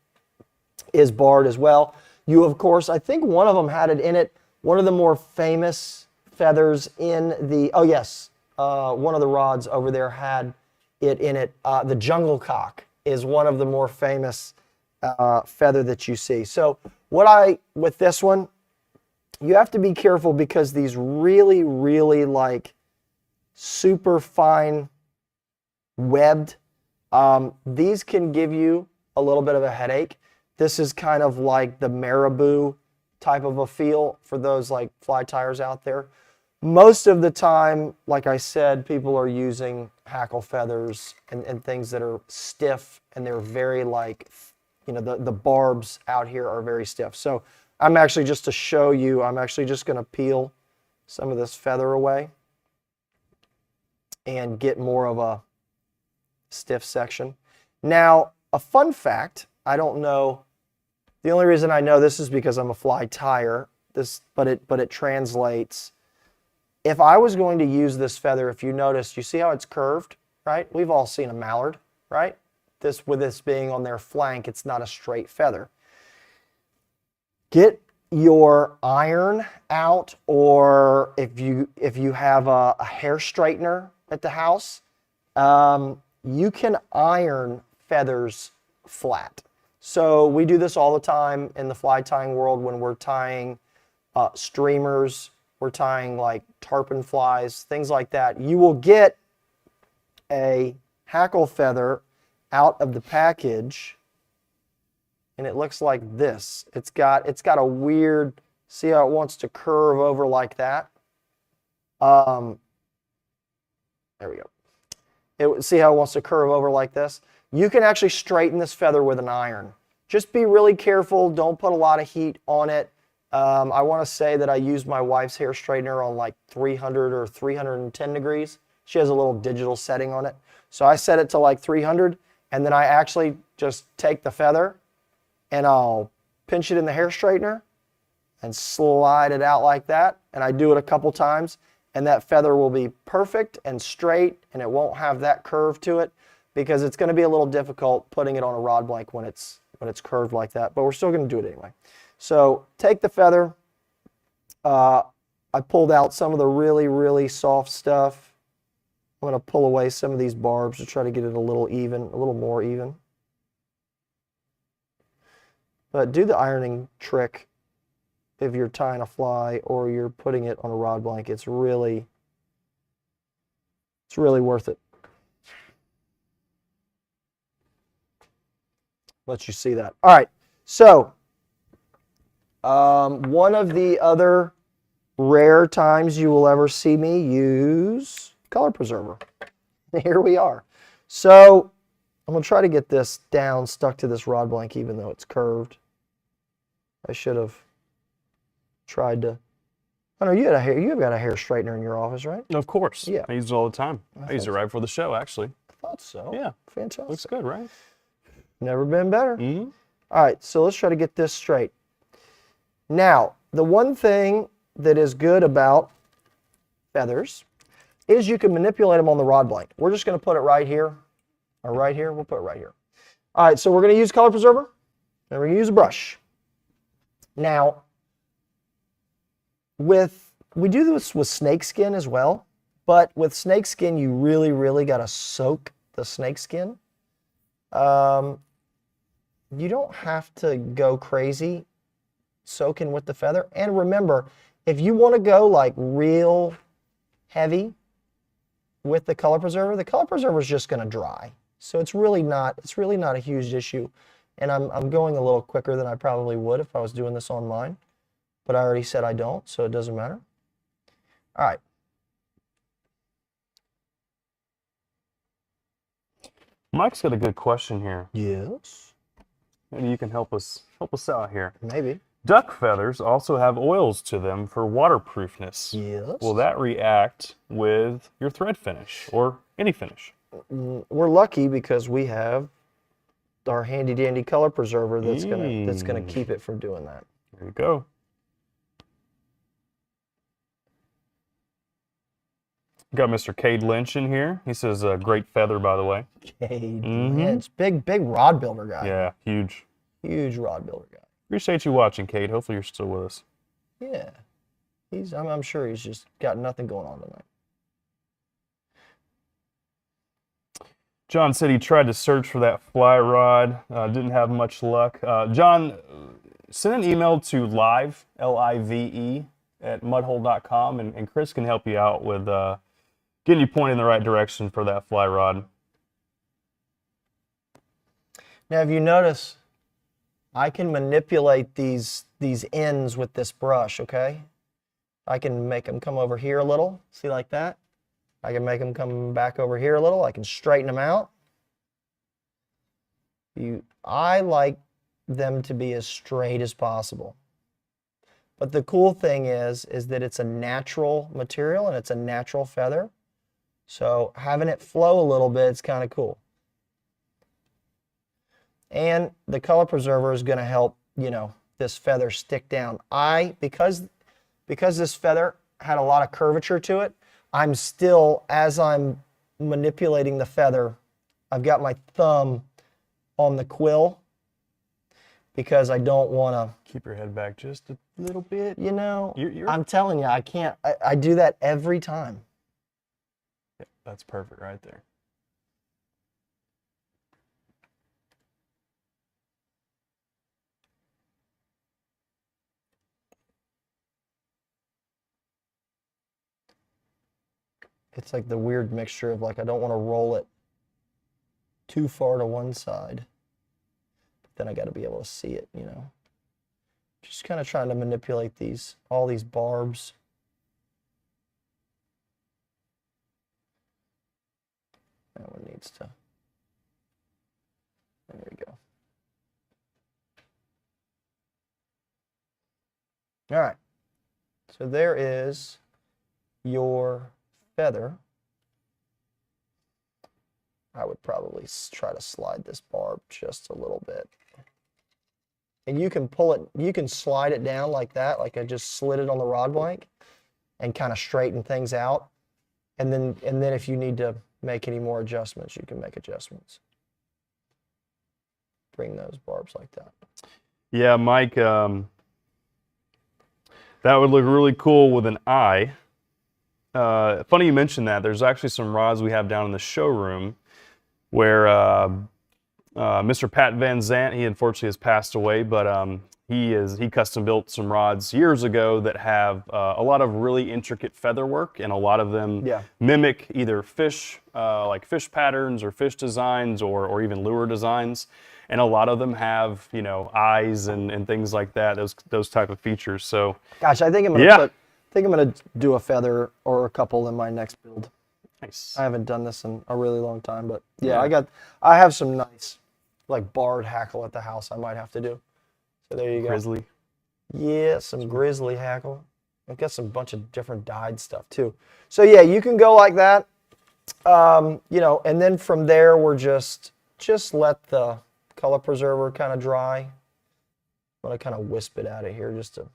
is barred as well. You, of course, I think one of them had it in it. One of the more famous feathers in the, oh yes, one of the rods over there had it in it. The jungle cock is one of the more famous feather that you see. So with this one, you have to be careful because these really, really like super fine webbed, these can give you a little bit of a headache. This is kind of like the marabou type of a feel for those like fly tires out there. Most of the time, like I said, people are using hackle feathers and things that are stiff, and they're very like, you know, the barbs out here are very stiff. So I'm actually, just to show you, I'm actually just going to peel some of this feather away and get more of a stiff section. Now, a fun fact, I don't know, the only reason I know this is because I'm a fly tire, but it translates. If I was going to use this feather, if you notice, you see how it's curved, right? We've all seen a mallard, right? With this being on their flank, it's not a straight feather. Get your iron out, or if you have a hair straightener at the house, you can iron feathers flat. So we do this all the time in the fly tying world when we're tying streamers, we're tying like tarpon flies, things like that. You will get a hackle feather out of the package, and it looks like this. It's got a weird See how it wants to curve over like that? There we go. See how it wants to curve over like this? You can actually straighten this feather with an iron. Just be really careful. Don't put a lot of heat on it. I want to say that I used my wife's hair straightener on like 300 or 310 degrees. She has a little digital setting on it. So I set it to like 300, and then I actually just take the feather and I'll pinch it in the hair straightener and slide it out like that. And I do it a couple times, and that feather will be perfect and straight, and it won't have that curve to it, because it's going to be a little difficult putting it on a rod blank when it's curved like that. But we're still going to do it anyway. So take the feather. I pulled out some of the really, really soft stuff. I'm going to pull away some of these barbs to try to get it a little even, a little more even. But do the ironing trick if you're tying a fly or you're putting it on a rod blank. It's really worth it. Let you see that. All right, so one of the other rare times you will ever see me use color preserver. Here we are. So I'm going to try to get this down, stuck to this rod blank, even though it's curved. I should have tried to. I know you've got a hair straightener in your office, right? Of course. Yeah. I use it all the time. I use it right before the show, actually. I thought so. Yeah. Fantastic. Looks good, right? Never been better. Mm-hmm. All right, so let's try to get this straight. Now, the one thing that is good about feathers is you can manipulate them on the rod blank. We're just going to put it right here, or right here. We'll put it right here. All right, so we're going to use color preserver, and we're going to use a brush. Now, we do this with snake skin as well, but with snake skin, you really, really got to soak the snake skin. You don't have to go crazy soaking with the feather. And remember, if you want to go like real heavy with the color preserver is just going to dry. So it's really not a huge issue. And I'm going a little quicker than I probably would if I was doing this on mine. But I already said I don't, so it doesn't matter. All right. Mike's got a good question here. Yes. Maybe you can help us out here. Maybe. Duck feathers also have oils to them for waterproofness. Yes. Will that react with your thread finish or any finish? We're lucky because we have our handy dandy color preserver that's gonna keep it from doing that. There you go. Got Mr. Cade Lynch in here. He says, great feather, by the way. Cade Lynch. Big rod builder guy. Yeah, huge. Huge rod builder guy. Appreciate you watching, Cade. Hopefully you're still with us. Yeah. I'm sure he's just got nothing going on tonight. John said he tried to search for that fly rod. Didn't have much luck. John, send an email to live, L-I-V-E, at mudhole.com, and Chris can help you out with getting you pointed in the right direction for that fly rod. Now, if you notice, I can manipulate these ends with this brush, okay? I can make them come over here a little, see, like that. I can make them come back over here a little. I can straighten them out. I like them to be as straight as possible. But the cool thing is that it's a natural material and it's a natural feather. So having it flow a little bit is kind of cool. And the color preserver is going to help, this feather stick down. Because this feather had a lot of curvature to it, I'm still, as I'm manipulating the feather, I've got my thumb on the quill because I don't want to keep your head back just a little bit. I'm telling you, I can't. I do that every time. Yeah, that's perfect right there. It's like the weird mixture of like, I don't want to roll it too far to one side, but then I got to be able to see it, Just kind of trying to manipulate all these barbs. That one needs to, there we go. All right, so there is your feather. I would probably try to slide this barb just a little bit. And you can pull it, you can slide it down like that, like I just slid it on the rod blank, and kind of straighten things out. And then if you need to make any more adjustments, you can make adjustments. Bring those barbs like that. Yeah, Mike, that would look really cool with an eye. Funny you mentioned that. There's actually some rods we have down in the showroom where Mr. Pat Van Zant, he unfortunately has passed away, but he custom built some rods years ago that have a lot of really intricate feather work, and a lot of them mimic either fish, like fish patterns or fish designs, or even lure designs. And a lot of them have, you know, eyes and things like that, those type of features. So, gosh, I think I'm gonna do a feather or a couple in my next build. Nice. I haven't done this in a really long time, but yeah, I have some nice, like, barred hackle at the house I might have to do. So there you go. Grizzly. Yeah, some grizzly hackle. I've got some bunch of different dyed stuff too. So yeah, you can go like that. You know, and then from there we're just let the color preserver kind of dry. I'm gonna kind of wisp it out of here just to.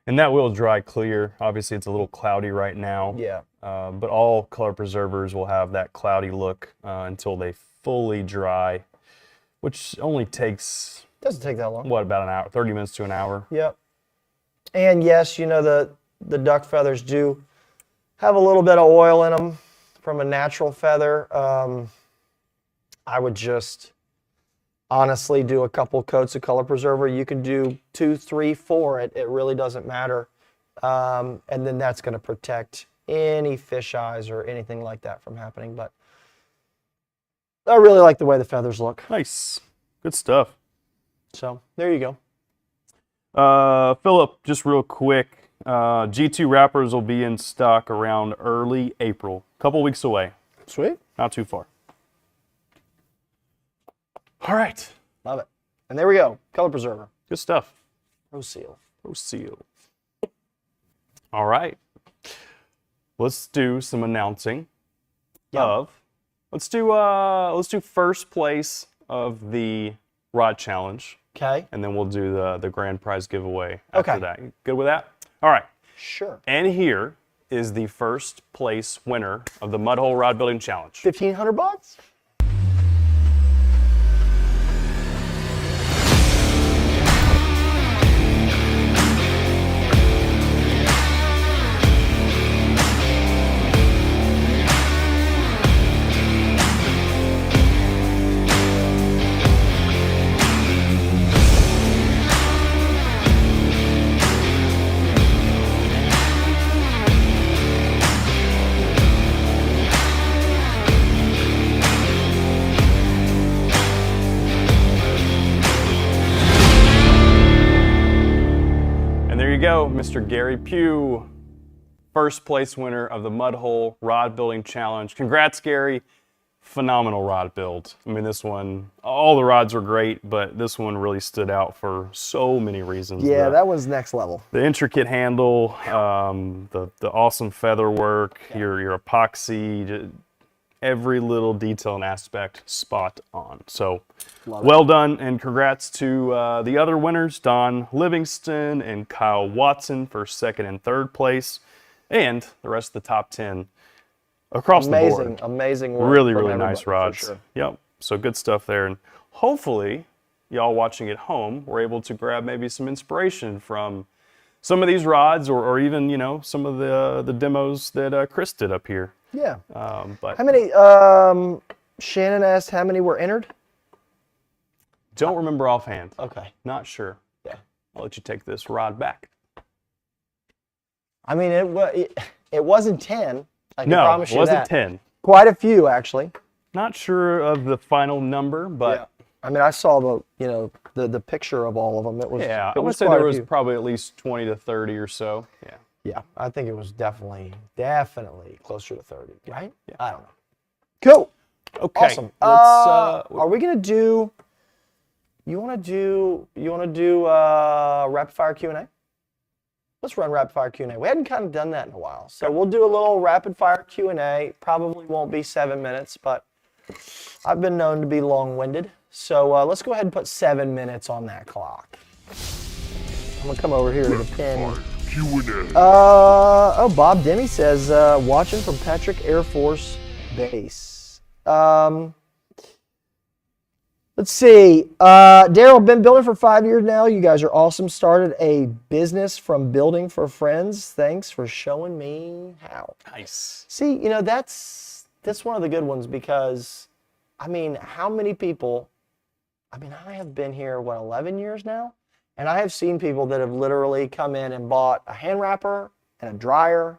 And that will dry clear. Obviously, it's a little cloudy right now. Yeah. But all color preservers will have that cloudy look until they fully dry, which only takes. Doesn't take that long. What, about an hour? 30 minutes to an hour. Yep. And yes, you know, the duck feathers do have a little bit of oil in them from a natural feather. I would just honestly do a couple coats of color preserver. You can do 2, 3, 4. It really doesn't matter. And then that's going to protect any fish eyes or anything like that from happening. But I really like the way the feathers look. Nice. Good stuff. So there you go. Philip, just real quick, G2 wrappers will be in stock around early April. A couple weeks away. Sweet. Not too far. All right. Love it. And there we go. Color preserver. Good stuff. Pro Seal. Pro Seal. All right. Let's do some announcing of. Let's do first place of the rod challenge. Okay. And then we'll do the grand prize giveaway after Okay. that. Good with that? All right. Sure. And here is the first place winner of the Mudhole Rod Building Challenge. $1,500? Mr. Gary Pugh, first place winner of the Mudhole Rod Building Challenge. Congrats, Gary. Phenomenal rod build. I mean, this one, all the rods were great, but this one really stood out for so many reasons. Yeah, that was next level. The intricate handle, the awesome feather work, your epoxy, every little detail and aspect spot on. So well done, and congrats to the other winners, Don Livingston and Kyle Watson for second and third place, and the rest of the top 10 across the board. Amazing work. Really, really nice rods. Sure. Yep, so good stuff there. And hopefully, y'all watching at home were able to grab maybe some inspiration from some of these rods, or even, you know, some of the demos that Chris did up here. Yeah. But how many, Shannon asked how many were entered? Don't remember offhand. Okay. Not sure. Yeah. I'll let you take this rod back. I mean, it wasn't 10. I can promise you it wasn't that. 10. Quite a few, actually. Not sure of the final number, but I mean, I saw the picture of all of them. It was Yeah, it I would was say quite there a was few. probably at least 20 to 30 or so. Yeah. Yeah, I think it was definitely closer to 30, right? Yeah. I don't know. Cool. Okay. Awesome. Let's. Are we gonna do? You want to do rapid fire Q&A? Let's run rapid fire Q&A. We hadn't kind of done that in a while, so we'll do a little rapid fire Q&A. Probably won't be 7 minutes, but I've been known to be long-winded. So let's go ahead and put 7 minutes on that clock. I'm gonna come over here to the pin. Bob Demi says watching from Patrick Air Force Base. Let's see. Daryl, been building for 5 years now. You guys are awesome. Started a business from building for friends. Thanks for showing me how. Nice. See, that's one of the good ones because, I mean, how many people, I mean, I have been here, 11 years now? And I have seen people that have literally come in and bought a hand wrapper and a dryer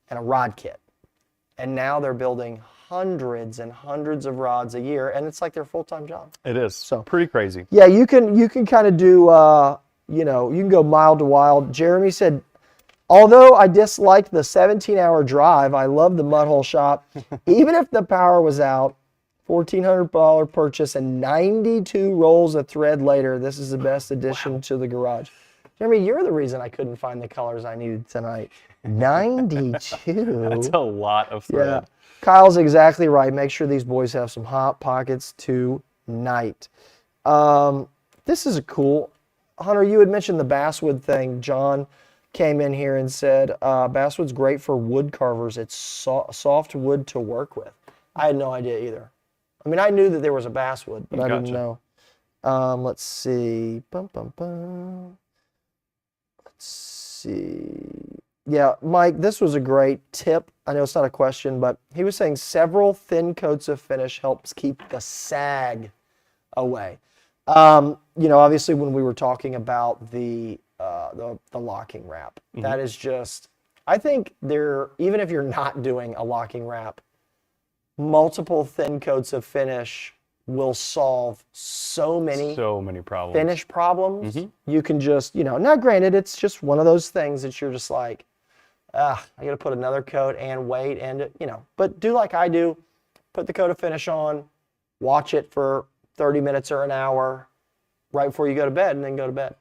and a rod kit. And now they're building hundreds and hundreds of rods a year, and it's like their full-time job. It is. So pretty crazy. Yeah, you can kind of do, you can go mild to wild. Jeremy said, although I disliked the 17-hour drive, I love the mud hole shop. Even if the power was out, $1,400 purchase and 92 rolls of thread later, this is the best addition to the garage. Jeremy, you're the reason I couldn't find the colors I needed tonight. 92. That's a lot of thread. Yeah. Kyle's exactly right. Make sure these boys have some hot pockets tonight. This is a cool. Hunter, you had mentioned the basswood thing. John came in here and said basswood's great for wood carvers. It's soft wood to work with. I had no idea either. I mean, I knew that there was a basswood, but I didn't know. Let's see. Let's see. Yeah, Mike, this was a great tip. I know it's not a question, but he was saying several thin coats of finish helps keep the sag away. Obviously when we were talking about the locking wrap, that is just, I think even if you're not doing a locking wrap, multiple thin coats of finish will solve so many problems. Finish problems. You can just, now granted, it's just one of those things that you're just like, I got to put another coat and wait and, but do like I do, put the coat of finish on, watch it for 30 minutes or an hour right before you go to bed and then go to bed.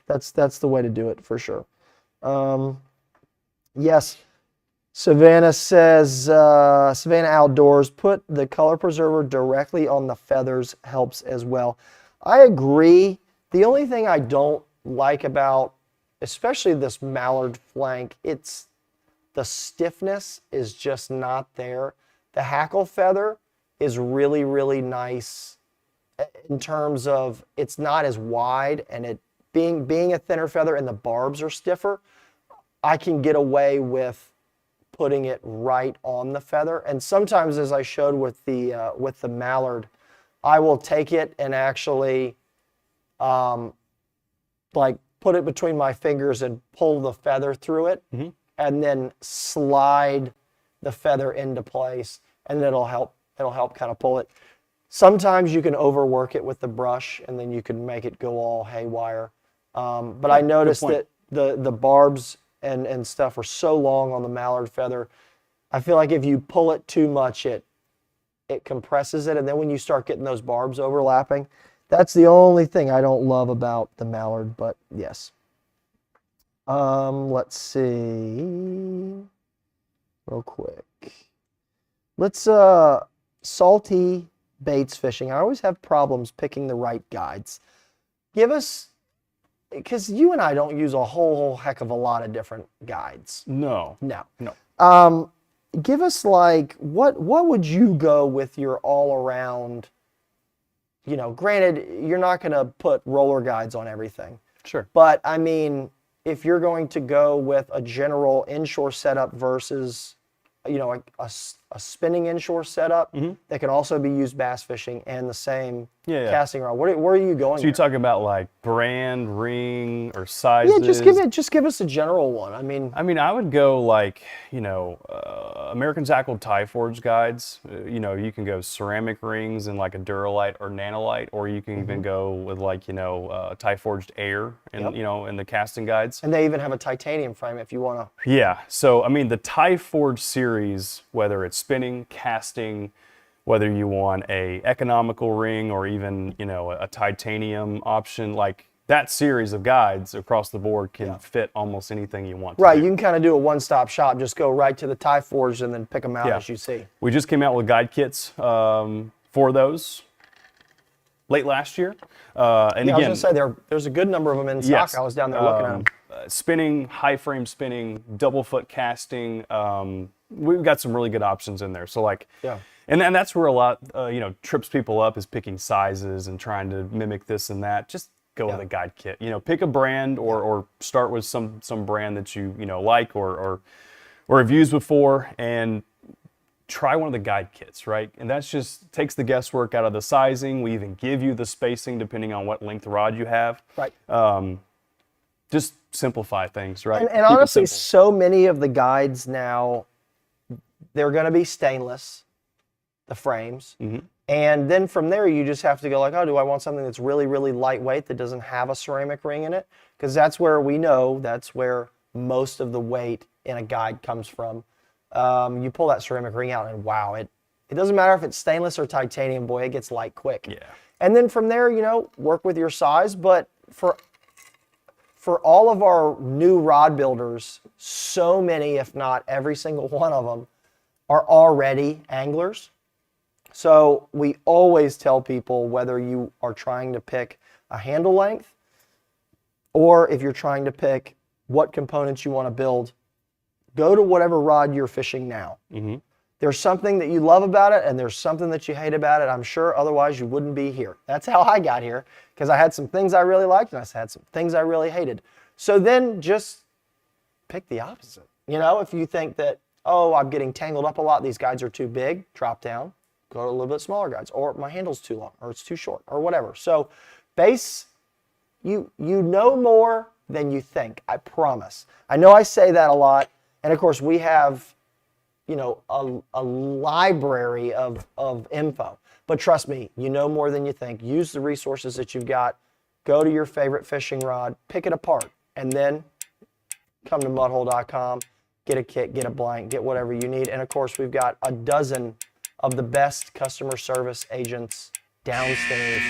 That's the way to do it for sure. Yes. Savannah says, Savannah Outdoors, put the color preserver directly on the feathers helps as well. I agree. The only thing I don't like about, especially this mallard flank, it's the stiffness is just not there. The hackle feather is really, really nice in terms of it's not as wide and it being a thinner feather and the barbs are stiffer, I can get away with putting it right on the feather. And sometimes, as I showed with the mallard, I will take it and actually like put it between my fingers and pull the feather through it, and then slide the feather into place, and it'll help kind of pull it. Sometimes you can overwork it with the brush, and then you can make it go all haywire. But I noticed that the barbs and stuff are so long on the mallard feather. I feel like if you pull it too much, it compresses it, and then when you start getting those barbs overlapping, that's the only thing I don't love about the mallard, but yes. Let's see, real quick. Let's, salty baits fishing. I always have problems picking the right guides. Give us, because you and I don't use a whole heck of a lot of different guides. No. Give us like, what would you go with your all around, granted, you're not going to put roller guides on everything. Sure. But I mean, if you're going to go with a general inshore setup versus, a a spinning inshore setup that can also be used bass fishing and the same casting rod. Where are you going? So you talking about like brand, ring, or sizes? Yeah, just give us a general one. I mean, I would go like, American Tackle Tie Forge guides. You can go ceramic rings and like a Duralite or Nanolite, or you can even go with like, Tie Forged Air and, in the casting guides. And they even have a titanium frame if you want to. Yeah. So, the Tie Forge series, whether it's spinning, casting, whether you want a economical ring or even, a titanium option, like that series of guides across the board can fit almost anything you want to Right, do. you can kind of do a one-stop shop. Just go right to the Tie Forge and then pick them out as you see. We just came out with guide kits for those late last year. And I was going to say, there's a good number of them in stock. I was down there looking at them. Spinning, high frame spinning, double foot casting. We've got some really good options in there. So and that's where a lot, trips people up is picking sizes and trying to mimic this and that. Just go with a guide kit. Pick a brand or start with some brand that you like or have used before and try one of the guide kits, right? And that's just takes the guesswork out of the sizing. We even give you the spacing depending on what length rod you have. Right. Just simplify things, right? And honestly, so many of the guides now, they're going to be stainless, the frames. And then from there, you just have to go like, oh, do I want something that's really, really lightweight that doesn't have a ceramic ring in it? Because that's where we know that's where most of the weight in a guide comes from. You pull that ceramic ring out and wow, it doesn't matter if it's stainless or titanium, boy, it gets light quick. Yeah. And then from there, work with your size. But for all of our new rod builders, so many, if not every single one of them, are already anglers. So we always tell people, whether you are trying to pick a handle length or if you're trying to pick what components you want to build, go to whatever rod you're fishing now. There's something that you love about it and there's something that you hate about it. I'm sure otherwise you wouldn't be here. That's how I got here, because I had some things I really liked and I had some things I really hated. So then just pick the opposite. If you think that, oh, I'm getting tangled up a lot, these guides are too big, drop down, go to a little bit smaller guides, or my handle's too long, or it's too short, or whatever. So you know more than you think, I promise. I know I say that a lot, and of course we have a library of info. But trust me, you know more than you think. Use the resources that you've got. Go to your favorite fishing rod, pick it apart, and then come to mudhole.com, get a kit, get a blank, get whatever you need. And of course, we've got a dozen of the best customer service agents downstairs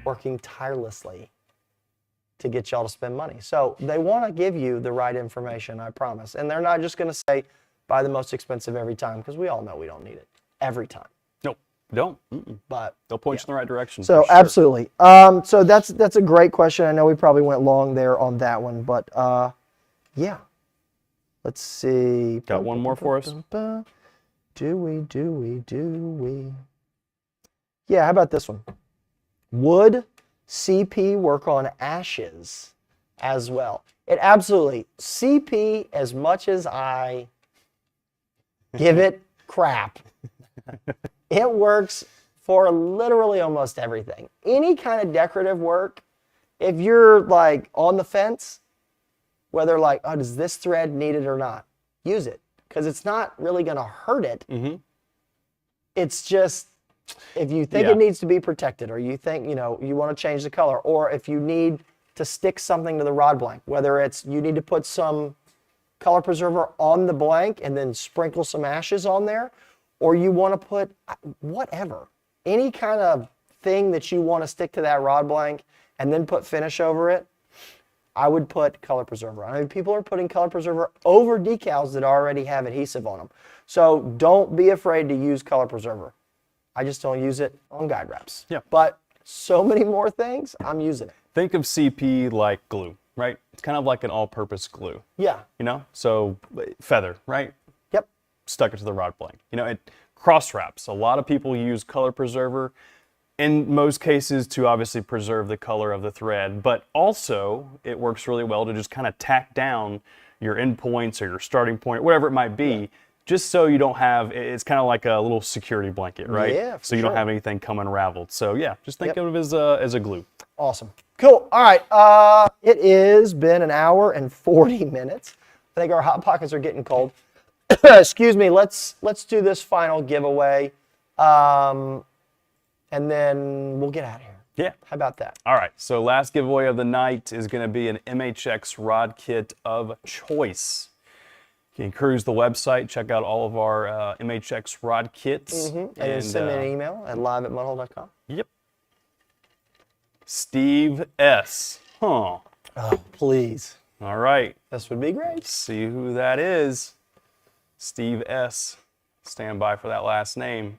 working tirelessly to get y'all to spend money. So they want to give you the right information, I promise. And they're not just going to say, buy the most expensive every time, because we all know we don't need it every time. Nope, don't. But they'll point you in the right direction. So for sure. absolutely. So that's a great question. I know we probably went long there on that one, but yeah. Let's see. Got one more for us? Do we? Yeah, how about this one? Would CP work on ashes as well? It absolutely. CP, as much as I give it crap, it works for literally almost everything. Any kind of decorative work, if you're like on the fence, whether like, oh, does this thread need it or not, use it, because it's not really going to hurt it. It's just, if you think it needs to be protected, or you think, you want to change the color, or if you need to stick something to the rod blank, whether it's you need to put some color preserver on the blank and then sprinkle some ashes on there, or you want to put whatever, any kind of thing that you want to stick to that rod blank and then put finish over it, I would put color preserver on. I mean, people are putting color preserver over decals that already have adhesive on them. So don't be afraid to use color preserver. I just don't use it on guide wraps. Yeah. But so many more things, I'm using it. Think of CP like glue, right? It's kind of like an all-purpose glue. Yeah. So feather, right? Yep. Stuck it to the rod blank. It cross wraps. A lot of people use color preserver in most cases to obviously preserve the color of the thread, but also it works really well to just kind of tack down your end points or your starting point, whatever it might be, just so you don't have, it's kind of like a little security blanket, right? Yeah, for so you don't sure. have anything come unraveled. So yeah, just think of it as a glue. Awesome. Cool. All right. It has been an hour and 40 minutes. I think our Hot Pockets are getting cold. Excuse me. Let's do this final giveaway, and then we'll get out of here. Yeah. How about that? All right. So last giveaway of the night is going to be an MHX rod kit of choice. You can cruise the website, check out all of our MHX rod kits. And then send me an email at live@mudhole.com. Yep. Steve S. Huh. Oh, please. All right. This would be great. See who that is. Steve S. Stand by for that last name.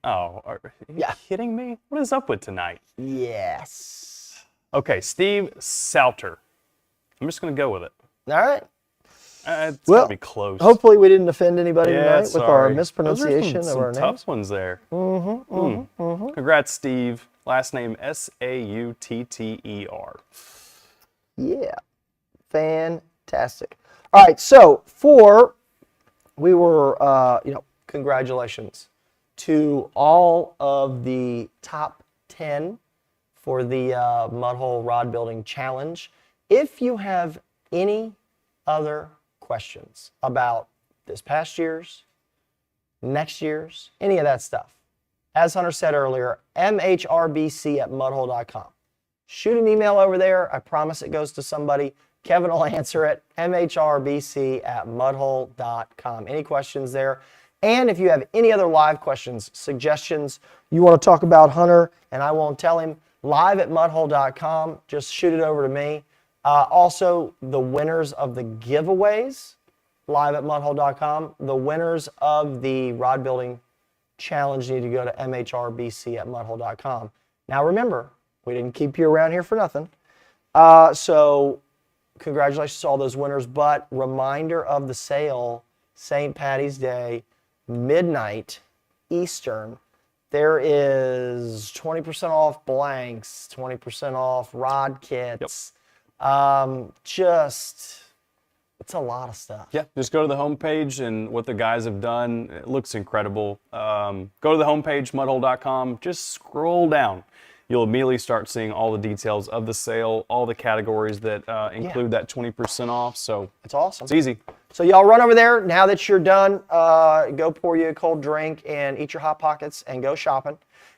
Oh, are you kidding me? What is up with tonight? Yes. Okay, Steve Salter. I'm just going to go with it. All right. It's got to be close. Hopefully we didn't offend anybody tonight with our sorry. mispronunciation Those are of our some names. tough ones there. Congrats, Steve. Last name Sautter. Yeah. Fantastic. All right, so congratulations to all of the top 10 for the Mudhole Rod Building Challenge. If you have any other questions about this past year's, next year's, any of that stuff, as Hunter said earlier, mhrbc@mudhole.com. Shoot an email over there. I promise it goes to somebody. Kevin will answer it. mhrbc@mudhole.com. Any questions there? And if you have any other live questions, suggestions, you want to talk about Hunter, and I won't tell him, live@mudhole.com. Just shoot it over to me. Also, the winners of the giveaways, live@mudhole.com. The winners of the Rod Building Challenge need to go to mhrbc@mudhole.com. Now remember, we didn't keep you around here for nothing. So congratulations to all those winners, but reminder of the sale, St. Patty's Day, midnight Eastern. There is 20% off blanks, 20% off rod kits. It's a lot of stuff. Yeah, just go to the homepage and what the guys have done. It looks incredible. Go to the homepage, mudhole.com. Just scroll down. You'll immediately start seeing all the details of the sale, all the categories that include that 20% off. So it's awesome. It's easy. So y'all run over there. Now that you're done, go pour you a cold drink and eat your Hot Pockets and go shopping.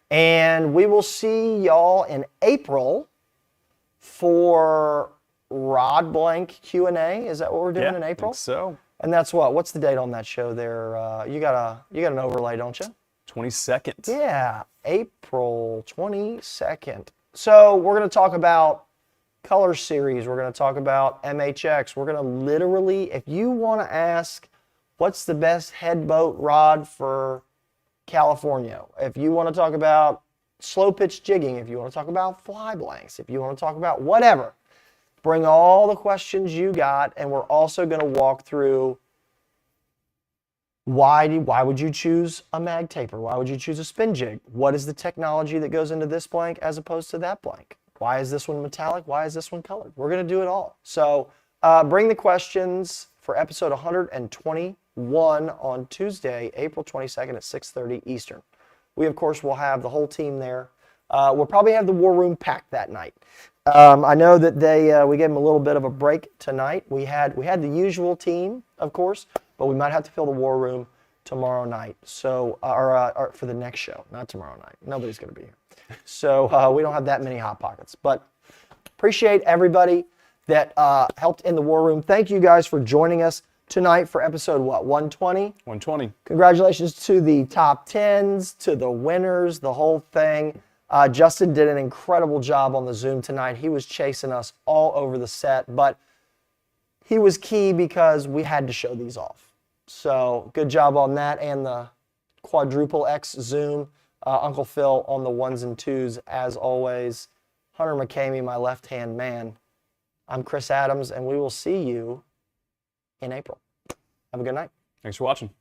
And we will see y'all in April for Rod Blank Q&A. Is that what we're doing in April? I think so. And that's what? What's the date on that show there? You got an overlay, don't you? 22nd. Yeah, April 22nd. So we're going to talk about color series. We're going to talk about MHX. We're going to literally, if you want to ask what's the best head boat rod for California, if you want to talk about slow pitch jigging, if you want to talk about fly blanks, if you want to talk about whatever, bring all the questions you got, and we're also going to walk through why would you choose a mag taper? Why would you choose a spin jig? What is the technology that goes into this blank as opposed to that blank? Why is this one metallic? Why is this one colored? We're going to do it all. So bring the questions for episode 121 on Tuesday, April 22nd at 6:30 Eastern. We, of course, will have the whole team there. We'll probably have the war room packed that night. I know that we gave them a little bit of a break tonight. We had the usual team, of course, but we might have to fill the war room tomorrow night. So, or for the next show, not tomorrow night. Nobody's going to be here. So we don't have that many Hot Pockets. But appreciate everybody that helped in the war room. Thank you guys for joining us tonight for episode 120? 120. Congratulations to the top 10s, to the winners, the whole thing. Justin did an incredible job on the Zoom tonight. He was chasing us all over the set, but he was key because we had to show these off. So good job on that, and the quadruple X Zoom. Uncle Phil on the ones and twos, as always. Hunter McCamey, my left-hand man. I'm Chris Adams, and we will see you in April. Have a good night. Thanks for watching.